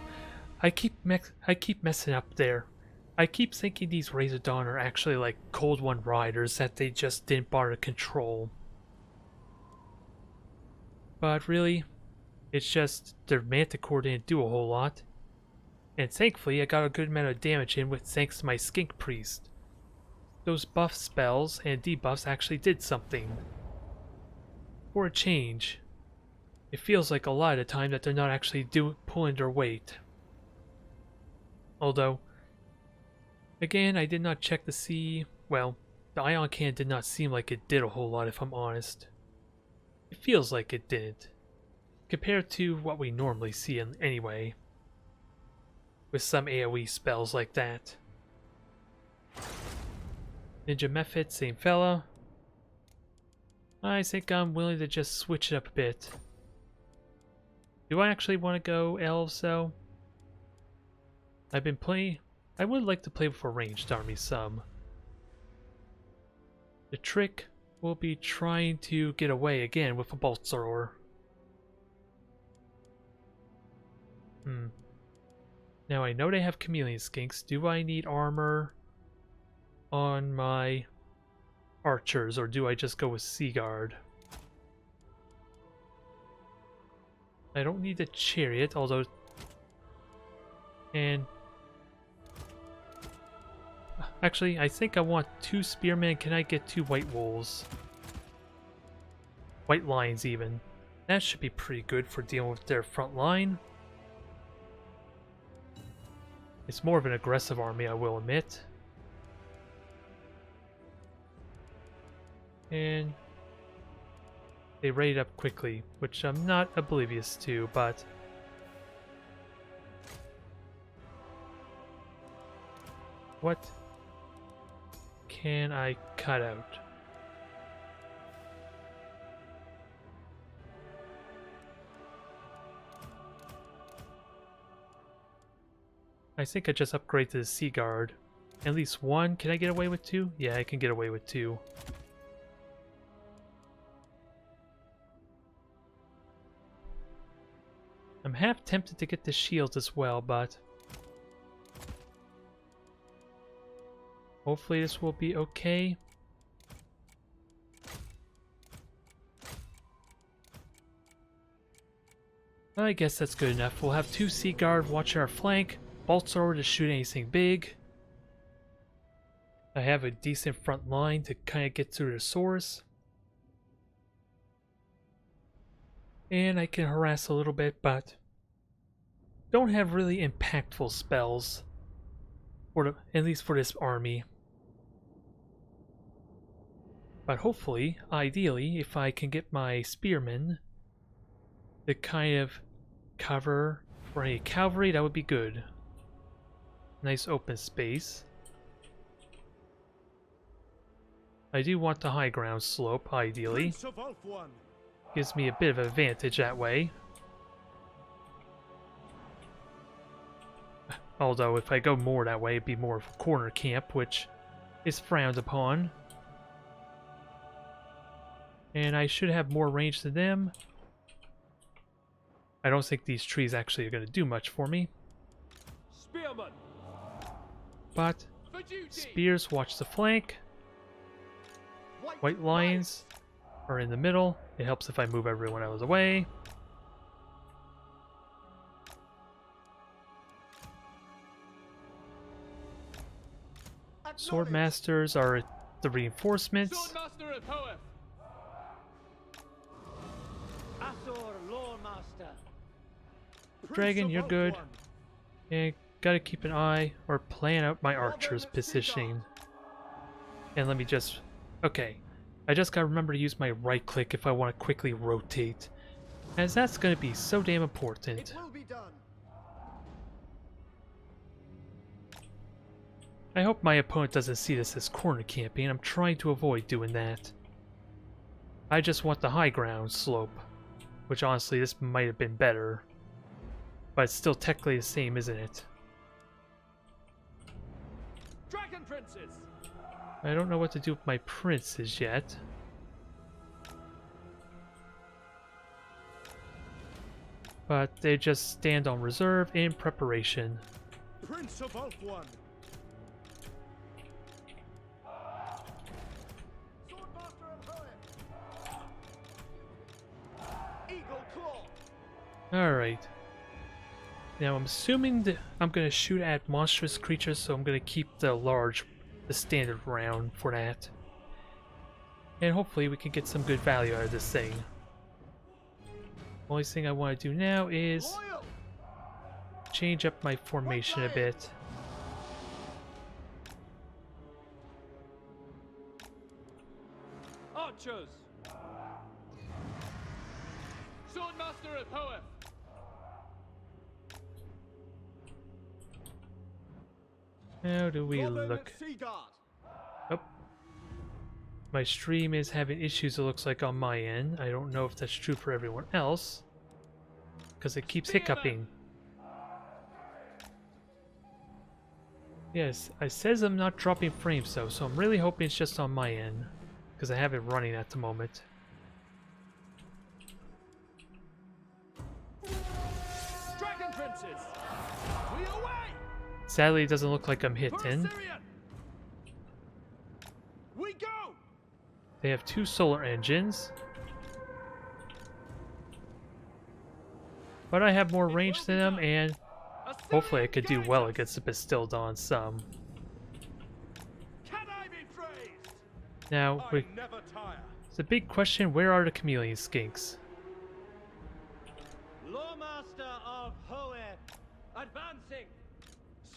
I keep messing up there. I keep thinking these Razordon are actually like Cold One Riders that they just didn't bother to control. But really, it's just their Manticore didn't do a whole lot. And thankfully, I got a good amount of damage in with thanks to my Skink Priest. Those buff spells and debuffs actually did something. For a change, it feels like a lot of the time that they're not actually pulling their weight. Although, again, I did not check to see... Well, the Ion Cannon did not seem like it did a whole lot, if I'm honest. It feels like it didn't, compared to what we normally see in anyway, with some AoE spells like that. Ninja Mephit, same fella. I think I'm willing to just switch it up a bit. Do I actually want to go elves though? I would like to play with a ranged army some. The trick will be trying to get away again with a bolt thrower. Now I know they have chameleon skinks. Do I need armor on my archers, or do I just go with Sea Guard? I don't need a chariot, although... And... Actually, I think I want 2 spearmen. Can I get 2 white wolves? White lions, even. That should be pretty good for dealing with their front line. It's more of an aggressive army, I will admit. And they raid up quickly, which I'm not oblivious to, but... What can I cut out? I think I just upgrade to the Sea Guard. At least 1. Can I get away with 2? Yeah, I can get away with 2. I'm half tempted to get the shields as well, but... Hopefully this will be okay. I guess that's good enough. We'll have 2 Sea Guard watching our flank. Bolt thrower to shoot anything big. I have a decent front line to kind of get through the source. And I can harass a little bit, but don't have really impactful spells. At least for this army. But hopefully, ideally, if I can get my spearmen to kind of cover for any cavalry, that would be good. Nice open space. I do want the high ground slope, ideally. Gives me a bit of an advantage that way. Although if I go more that way, it'd be more of a corner camp, which is frowned upon. And I should have more range than them. I don't think these trees actually are going to do much for me. Spearman. But spears watch the flank. White lines are in the middle. It helps if I move everyone else away. Swordmasters are the reinforcements. Swordmaster of Hoeth. Dragon, you're good. And gotta keep an eye or plan out my archers' positioning. And let me just... Okay. I just gotta remember to use my right click if I want to quickly rotate. As that's gonna be so damn important. It will be done. I hope my opponent doesn't see this as corner camping. I'm trying to avoid doing that. I just want the high ground slope. Which honestly, this might have been better. But it's still technically the same, isn't it? Dragon Princes. I don't know what to do with my princes yet. But they just stand on reserve in preparation. Prince of Ulfwan. Swordmaster of Hoeth. Eagle Claw. Alright. Now I'm assuming that I'm going to shoot at monstrous creatures, so I'm going to keep the standard round for that. And hopefully we can get some good value out of this thing. Only thing I want to do now is change up my formation a bit. Archers. Swordmaster of Hoeth. How do we look? Oh. My stream is having issues, it looks like, on my end. I don't know if that's true for everyone else. Because it keeps hiccuping. Yes, it says I'm not dropping frames though, so I'm really hoping it's just on my end. Because I have it running at the moment. Dragon Princes. We away. Sadly, it doesn't look like I'm hitting. We go. They have 2 solar engines. But I have more range than them, and hopefully I could do well against the Bastildon some. Can I be praised? Now, it's a big question, where are the chameleon skinks? Lawmaster of Hoeth. Advancing.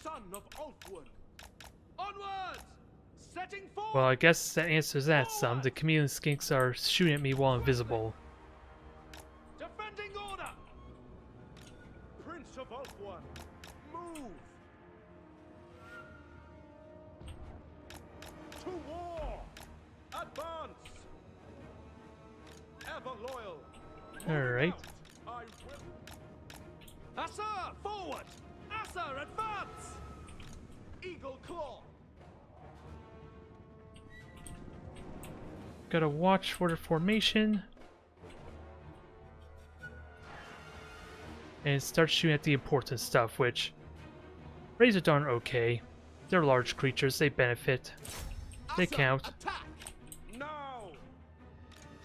Son of Ulfwood. Onwards! Setting forth! Well, I guess that answers that some. The chameleon skinks are shooting at me while invisible. Defending order! Prince of Ulfwan. Move. To war. Advance. Ever loyal. Alright. I will. Assa, forward! Assa, advance! Eagle Claw. Gotta watch for the formation. And start shooting at the important stuff, which Razordawn are okay. They're large creatures, they benefit. They Assa, count. Attack. Now.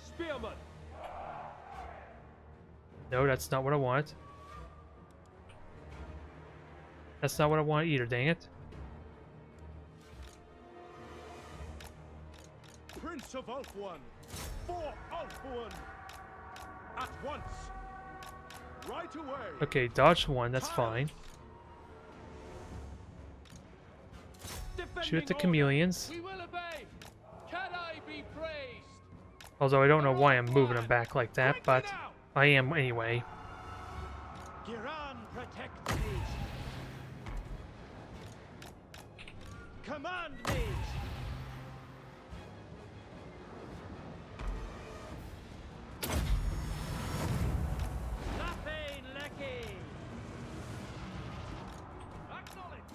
Spearman! No, that's not what I want. That's not what I want either, dang it. Prince of Ulfwan. For Ulfwan. At once. Right away. Okay, dodge one, that's fine. Shoot at the chameleons. We will obey. Can I be praised? Although I don't know why I'm moving them back like that, but I am anyway. Giran protect me. Command me. Nothing lucky. Acknowledge.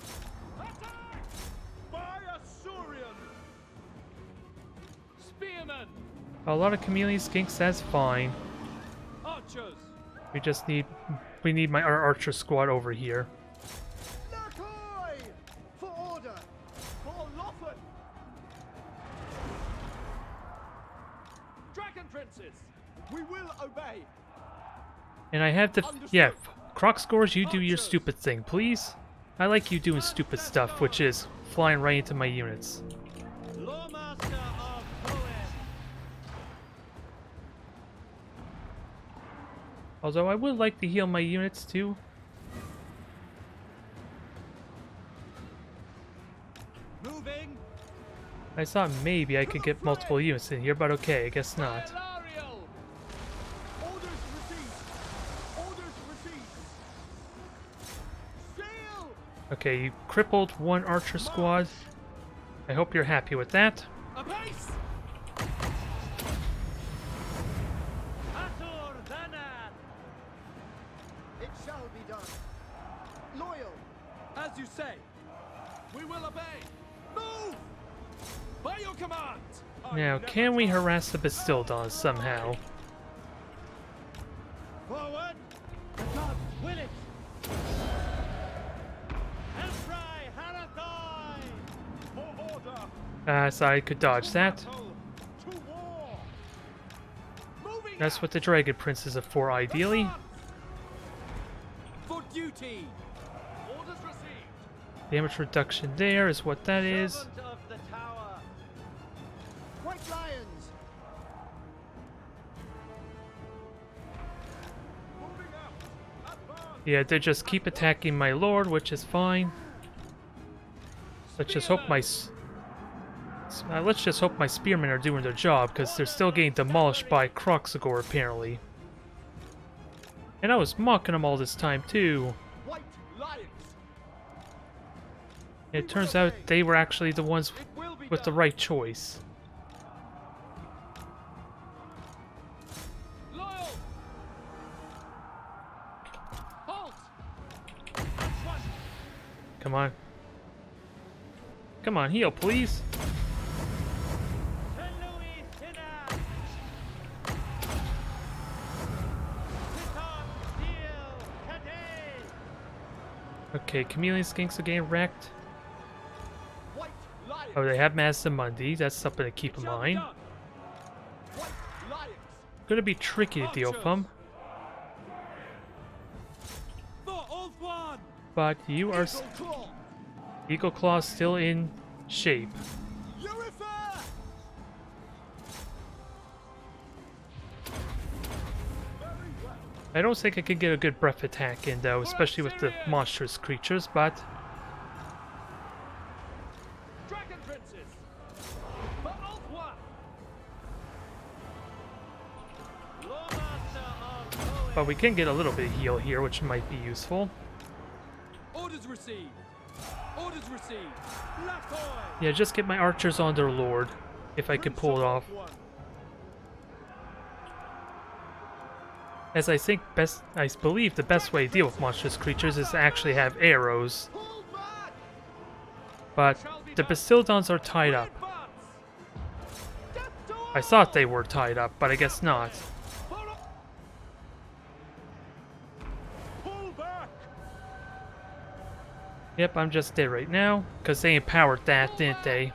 Attack. By Asurian. Spearmen. A lot of chameleon skinks, that's fine. Archers. We need our archer squad over here. Lakoi! For order. For Loffen. Dragon princes. We will obey. And I have to, yeah, Croc Scores, you do your stupid thing, please. I like you doing stupid stuff, which is flying right into my units. Lawmaster of Hoenn. Although I would like to heal my units too. Moving. I thought maybe I could get multiple units in here, but okay, I guess not. Hilarial. Orders received. Orders received. Sail! Okay, you crippled one archer squad. I hope you're happy with that. Apace. Atur Danan. It shall be done. Loyal. As you say. We will obey. Move. By your command. Now, can we harass the Bastildons somehow? Forward. The gods will it. Empry Harathoi. For order. So I could dodge that. Battle. To war. Moving That's out. what the Dragon Princes are for, ideally. For duty. Orders received. Damage reduction there is what that is. Servant of the tower. White lions. Moving out. Advance. Yeah, they just keep attacking my lord, which is fine. Let's just hope my spearmen are doing their job, because they're still getting demolished by Kroxagor apparently. And I was mocking them all this time too. White lions. It turns out they were actually the ones It will be with the done. right choice. Loyal. Halt. One. Come on. Come on, heal, please. To Louis Sinner. Titan Steel today. Okay, chameleon skinks are getting wrecked. White lions. Oh, they have Mazdamundi. That's something to keep in Shall be mind. done. White lions. Gonna be tricky to deal with them, For Old One. but you are Eagle claw. Eagle Claw's still in shape. Urifer. Very well. I don't think I could get a good breath attack in though, especially with the monstrous creatures, but Dragon princes. For Old One. Lawmaster of Hoenn. we can get a little bit of heal here, which might be useful. Orders received. Orders received. Lakoi. Yeah, just get my archers on their lord, if I could pull it off. As I believe the best way to deal with monstrous creatures is to actually have arrows, Pull back. but the Bastildons are tied up. Death to I thought they were tied up, but I guess not. Pull back. Yep, I'm just dead right now, because they empowered that, didn't they?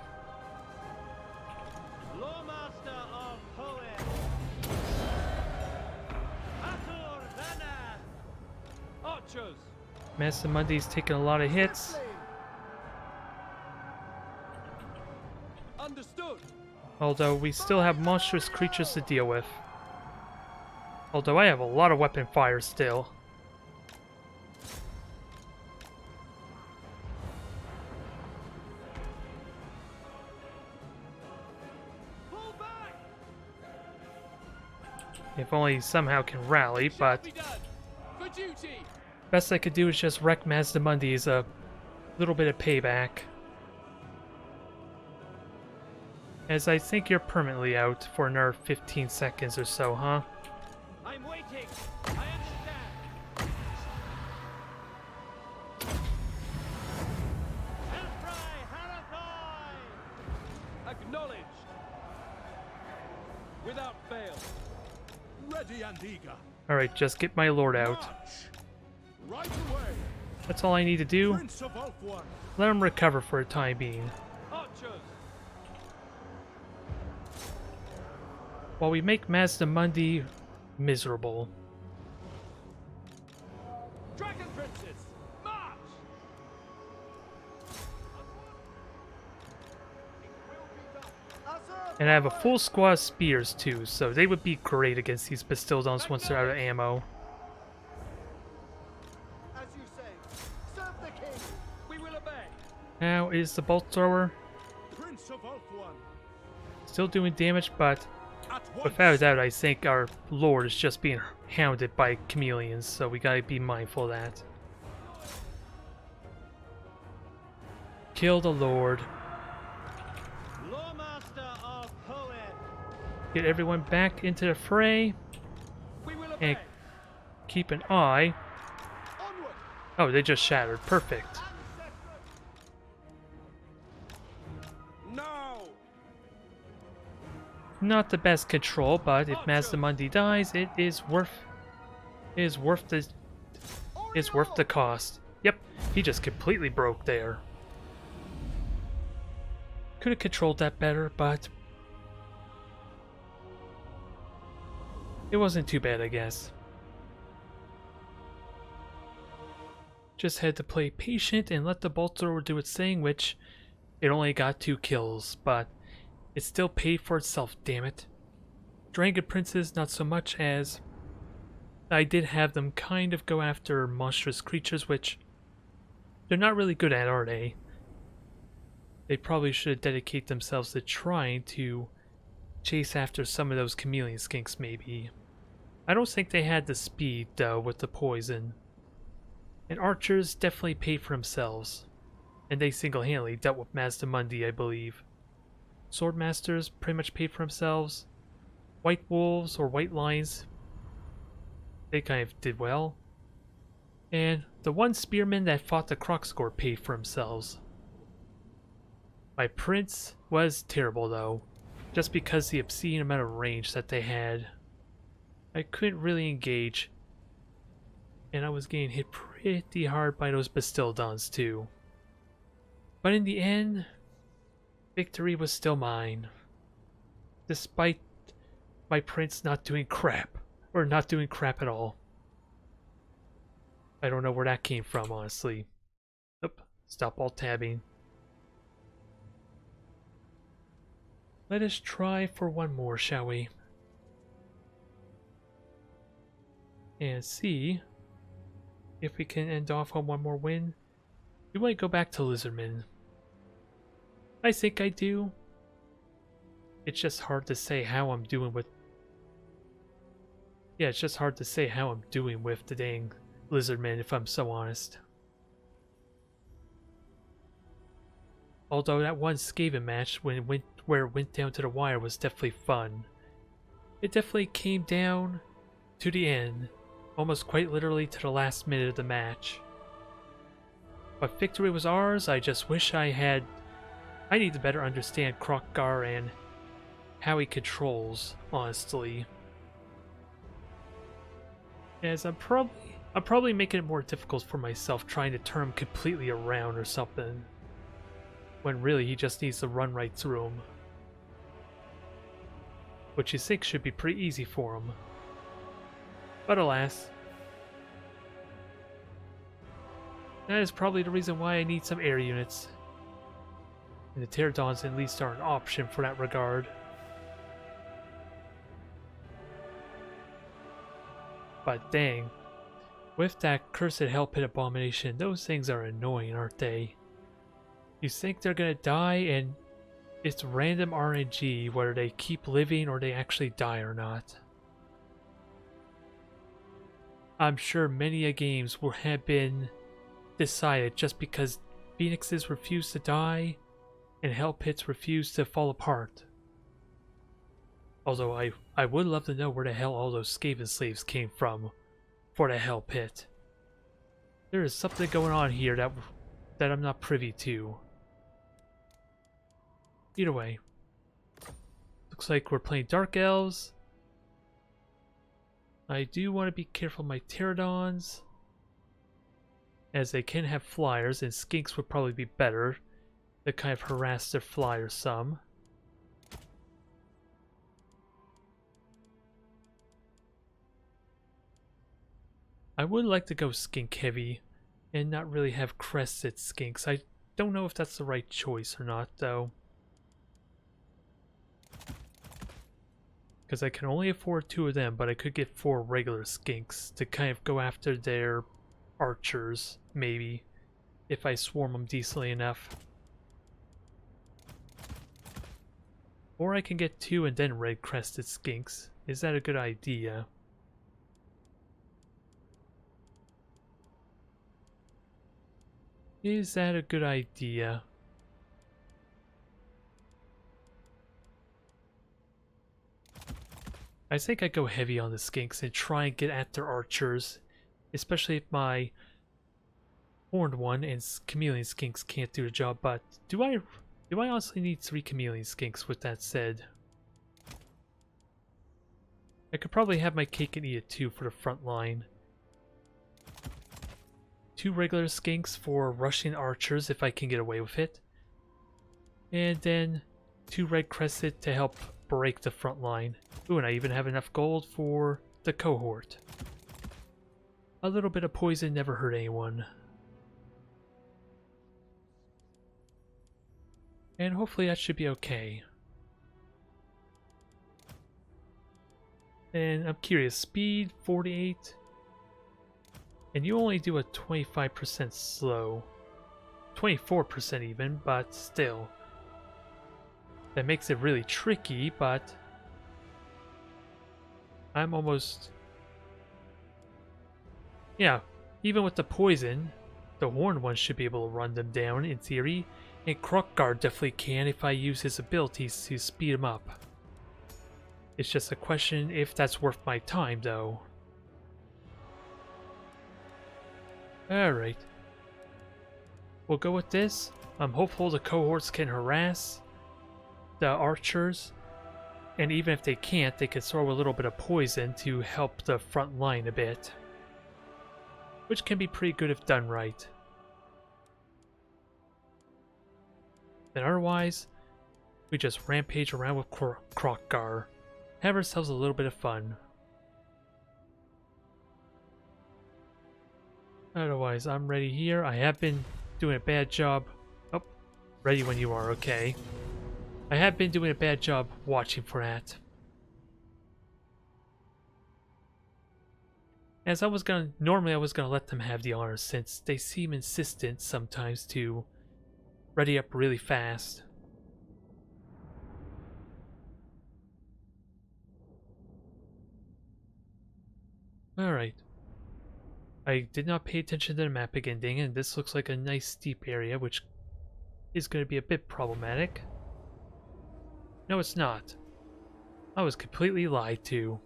Lawmaster of Hoenn. Atur Danan. Archers. Mazdamundi's taking a lot of hits. Flame. Understood. Although we still have monstrous creatures to deal with. Although I have a lot of weapon fire still. If only somehow can rally, Shall but be done. For duty. best I could do is just wreck Mazdamundi as a little bit of payback. As I think you're permanently out for another 15 seconds or so, huh? I'm waiting. I understand. Helfry, Harathoi! Acknowledged. Without fail. Ready and eager. Alright, just get my lord out. March. Right away. That's all I need to do. Prince of Ulthuan. Let him recover for a time being. Archers. While we make Mazdamundi miserable. Dragon princes. March. And I have a full squad of spears too, so they would be great against these Bastildons once they're out of ammo. As you say, serve the king. We will obey. Now is the bolt thrower Prince of Ulthuan. still doing damage, but At once. without a doubt I think our lord is just being hounded by chameleons, so we gotta be mindful of that. Kill the lord. Lawmaster of Poet. Get everyone back into the fray. We will obey. And keep an eye. Onward. Oh, they just shattered. Perfect. Now. Not the best control, but if Mazdamundi dies, it is worth the cost. Yep, he just completely broke there. Could have controlled that better, but it wasn't too bad, I guess. Just had to play patient and let the bolt thrower do its thing, which it only got 2 kills, but it still paid for itself, damn it. Dragon Princes, not so much, as I did have them kind of go after monstrous creatures, which they're not really good at, are they? They probably should dedicate themselves to trying to chase after some of those chameleon skinks, maybe. I don't think they had the speed, though, with the poison. And archers definitely paid for themselves. And they single-handedly dealt with Mazdamundi, I believe. Swordmasters pretty much paid for themselves. White wolves or white lions, they kind of did well. And the one spearman that fought the Kroxgor paid for themselves. My prince was terrible though, just because the obscene amount of range that they had. I couldn't really engage, and I was getting hit pretty hard by those Bastildons too. But in the end, victory was still mine. Despite my prince not doing crap, or not doing crap at all. I don't know where that came from, honestly. Oop, stop alt tabbing. Let us try for one more, shall we? And see if we can end off on one more win. Do I go back to Lizardman? I think I do. It's just hard to say how I'm doing with... Yeah, it's just hard to say how I'm doing with the dang Lizardman, if I'm so honest. Although that one Skaven match where it went down to the wire was definitely fun. It definitely came down to the end, almost quite literally to the last minute of the match. But victory was ours. I just wish I need to better understand Kroxgar and how he controls, honestly. As I'm probably making it more difficult for myself trying to turn him completely around or something, when really he just needs to run right through him. Which you think should be pretty easy for him. But alas. That is probably the reason why I need some air units. And the Pterodons at least are an option for that regard. But dang, with that cursed Hell Pit Abomination, those things are annoying, aren't they? You think they're gonna die and it's random RNG whether they keep living or they actually die or not. I'm sure many a games will have been decided just because phoenixes refuse to die and hell pits refuse to fall apart. Although I would love to know where the hell all those Skaven slaves came from for the hell pit. There is something going on here that I'm not privy to. Either way, looks like we're playing Dark Elves. I do want to be careful of my pterodons, as they can have flyers, and skinks would probably be better to kind of harass their flyers some. I would like to go skink heavy and not really have crested skinks. I don't know if that's the right choice or not, though. Because I can only afford 2 of them, but I could get 4 regular skinks to kind of go after their archers, maybe, if I swarm them decently enough. Or I can get 2 and then red crested skinks. Is that a good idea? Is that a good idea? I think I go heavy on the skinks and try and get at their archers, especially if my horned one and chameleon skinks can't do the job. But do I honestly need 3 chameleon skinks? With that said, I could probably have my cake and eat it too for the front line. 2 regular skinks for rushing archers if I can get away with it, and then 2 red crested to help break the front line. Ooh, and I even have enough gold for the cohort. A little bit of poison never hurt anyone. And hopefully that should be okay. And I'm curious, speed 48, and you only do a 25% slow, 24% even, but still. That makes it really tricky, but I'm almost... Yeah, even with the poison, the horned one should be able to run them down in theory, and Crockguard definitely can if I use his abilities to speed him up. It's just a question if that's worth my time, though. Alright. We'll go with this. I'm hopeful the cohorts can harass the archers, and even if they can't, they can throw a little bit of poison to help the front line a bit, which can be pretty good if done right. Then otherwise, we just rampage around with Crockgar, have ourselves a little bit of fun. Otherwise, I'm ready here. I have been doing a bad job. Oh, ready when you are, okay. I have been doing a bad job watching for that. As normally I was gonna let them have the honors since they seem insistent sometimes to ready up really fast. Alright. I did not pay attention to the map again, dang it, and this looks like a nice steep area, which is going to be a bit problematic. No, it's not. I was completely lied to.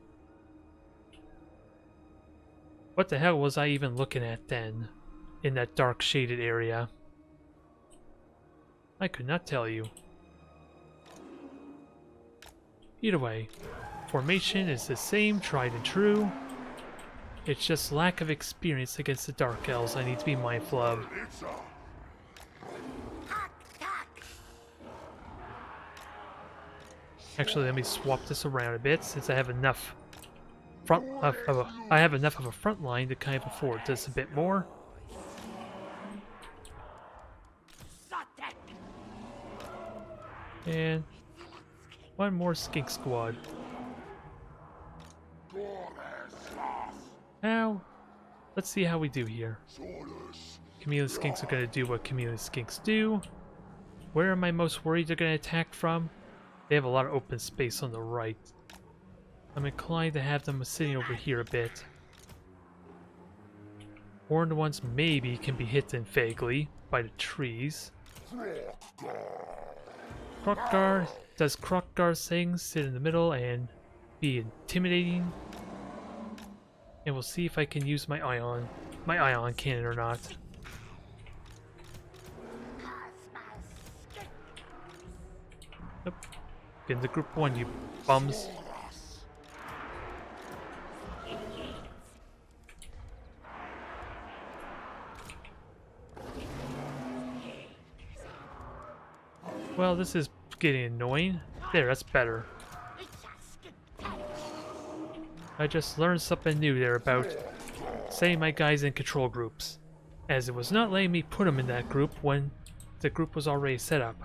What the hell was I even looking at then, in that dark shaded area? I could not tell you. Either way, formation is the same, tried and true. It's just lack of experience against the Dark Elves I need to be mindful of. Actually, let me swap this around a bit since I have enough I have enough of a front line to kind of afford this a bit more. And one more skink squad. Now, let's see how we do here. Chameleon skinks are going to do what chameleon skinks do. Where am I most worried they're going to attack from? They have a lot of open space on the right. I'm inclined to have them sitting over here a bit. Horned ones maybe can be hit vaguely by the trees. Krokkar does Krokkar's thing, sit in the middle and be intimidating. And we'll see if I can use my ion cannon or not. Nope. Get into group 1, you bums. Well, this is getting annoying. There, that's better. I just learned something new there about setting my guys in control groups, as it was not letting me put them in that group when the group was already set up.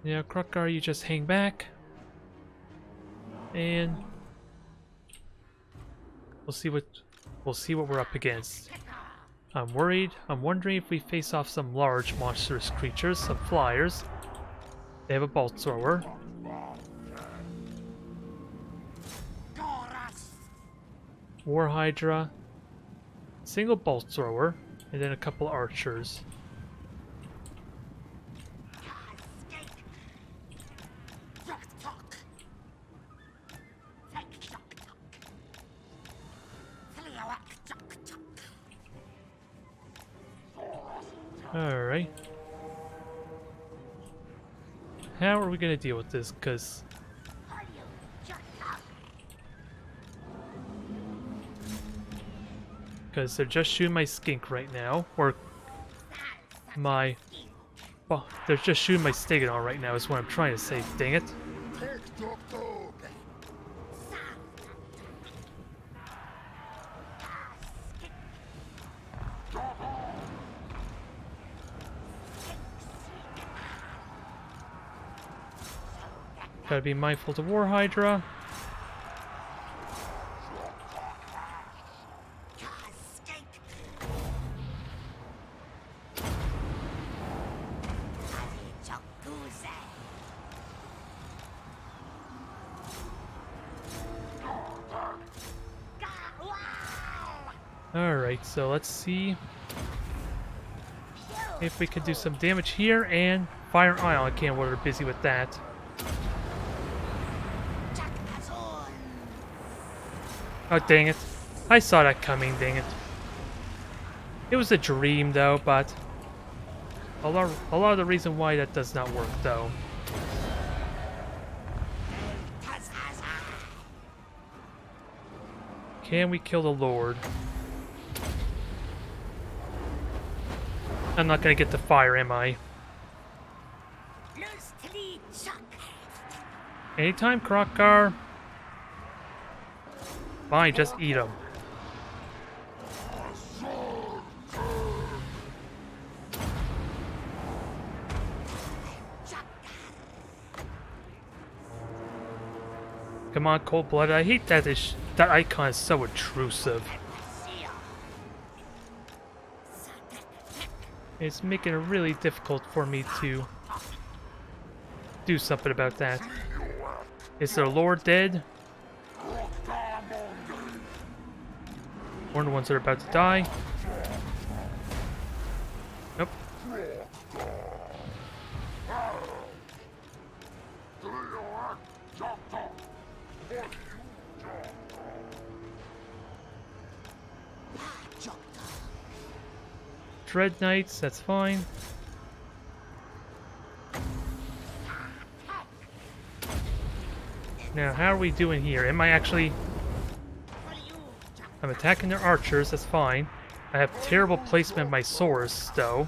Yeah, Krokkar, you just hang back, and we'll see what we're up against. I'm worried. I'm wondering if we face off some large monstrous creatures, some flyers. They have a bolt thrower. War Hydra, single bolt thrower, and then a couple archers. Alright. How are we gonna deal with this? Because they're just shooting my skink right now, or my... Well, they're just shooting my stegodon right now is what I'm trying to say, dang it. Gotta be mindful to War Hydra. Alright, so let's see if we can do some damage here and fire an ion cannon while we're busy with that. Oh, dang it. I saw that coming, dang it. It was a dream, though, but a lot of the reason why that does not work, though. Can we kill the Lord? I'm not gonna get the fire, am I? Anytime, Krokkar. Fine, just eat them. Come on, cold-blooded. I hate that that icon is so intrusive. It's making it really difficult for me to do something about that. Is their lord dead? One of the ones that are about to die. Nope. Dread Knights, that's fine. Now, how are we doing here? Am I actually... I'm attacking their archers, that's fine. I have terrible placement of my swords, though.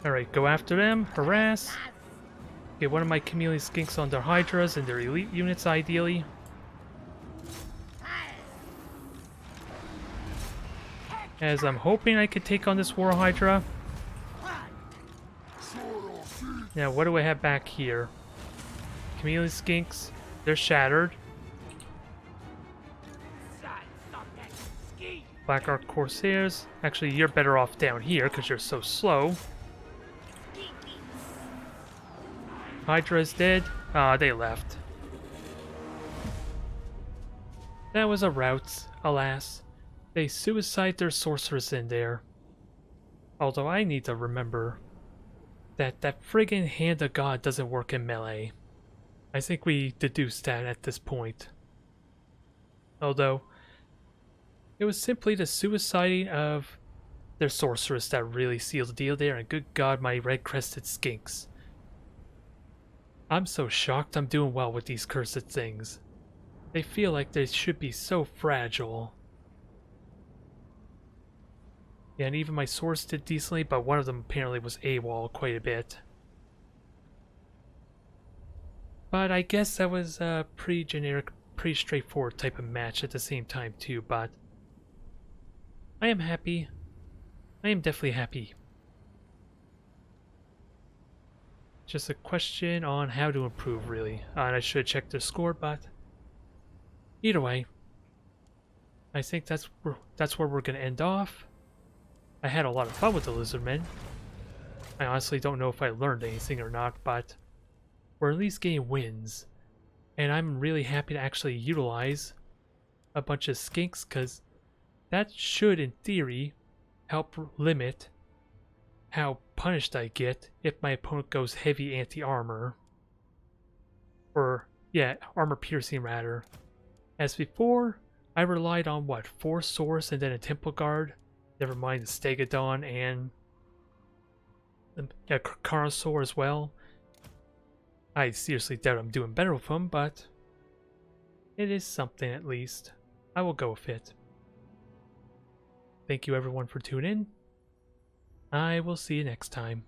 Alright, go after them, harass. Get one of my chameleon skinks on their hydras and their elite units, ideally. As I'm hoping I could take on this war hydra. Now, what do I have back here? Chameleon skinks. They're shattered. Black Ark Corsairs. Actually, you're better off down here because you're so slow. Hydra is dead. Ah, they left. That was a rout, alas. They suicide their sorceress in there. Although I need to remember that that friggin' Hand of God doesn't work in melee. I think we deduced that at this point. Although, it was simply the suiciding of their sorceress that really sealed the deal there, and good God, my red-crested skinks. I'm so shocked I'm doing well with these cursed things. They feel like they should be so fragile. Yeah, and even my swords did decently, but one of them apparently was AWOL quite a bit. But I guess that was a pretty generic, pretty straightforward type of match at the same time too, but I am happy. I am definitely happy. Just a question on how to improve, really. And I should check the score, but either way, I think that's where we're going to end off. I had a lot of fun with the Lizardmen. I honestly don't know if I learned anything or not, but we're at least getting wins. And I'm really happy to actually utilize a bunch of skinks, because that should, in theory, help limit how punished I get if my opponent goes heavy anti-armor. Or, yeah, armor piercing rather. As before, I relied on what, 4 swords and then a temple guard? Never mind the Stegodon and the Carnosaur as well. I seriously doubt I'm doing better with them, but it is something at least. I will go with it. Thank you everyone for tuning in. I will see you next time.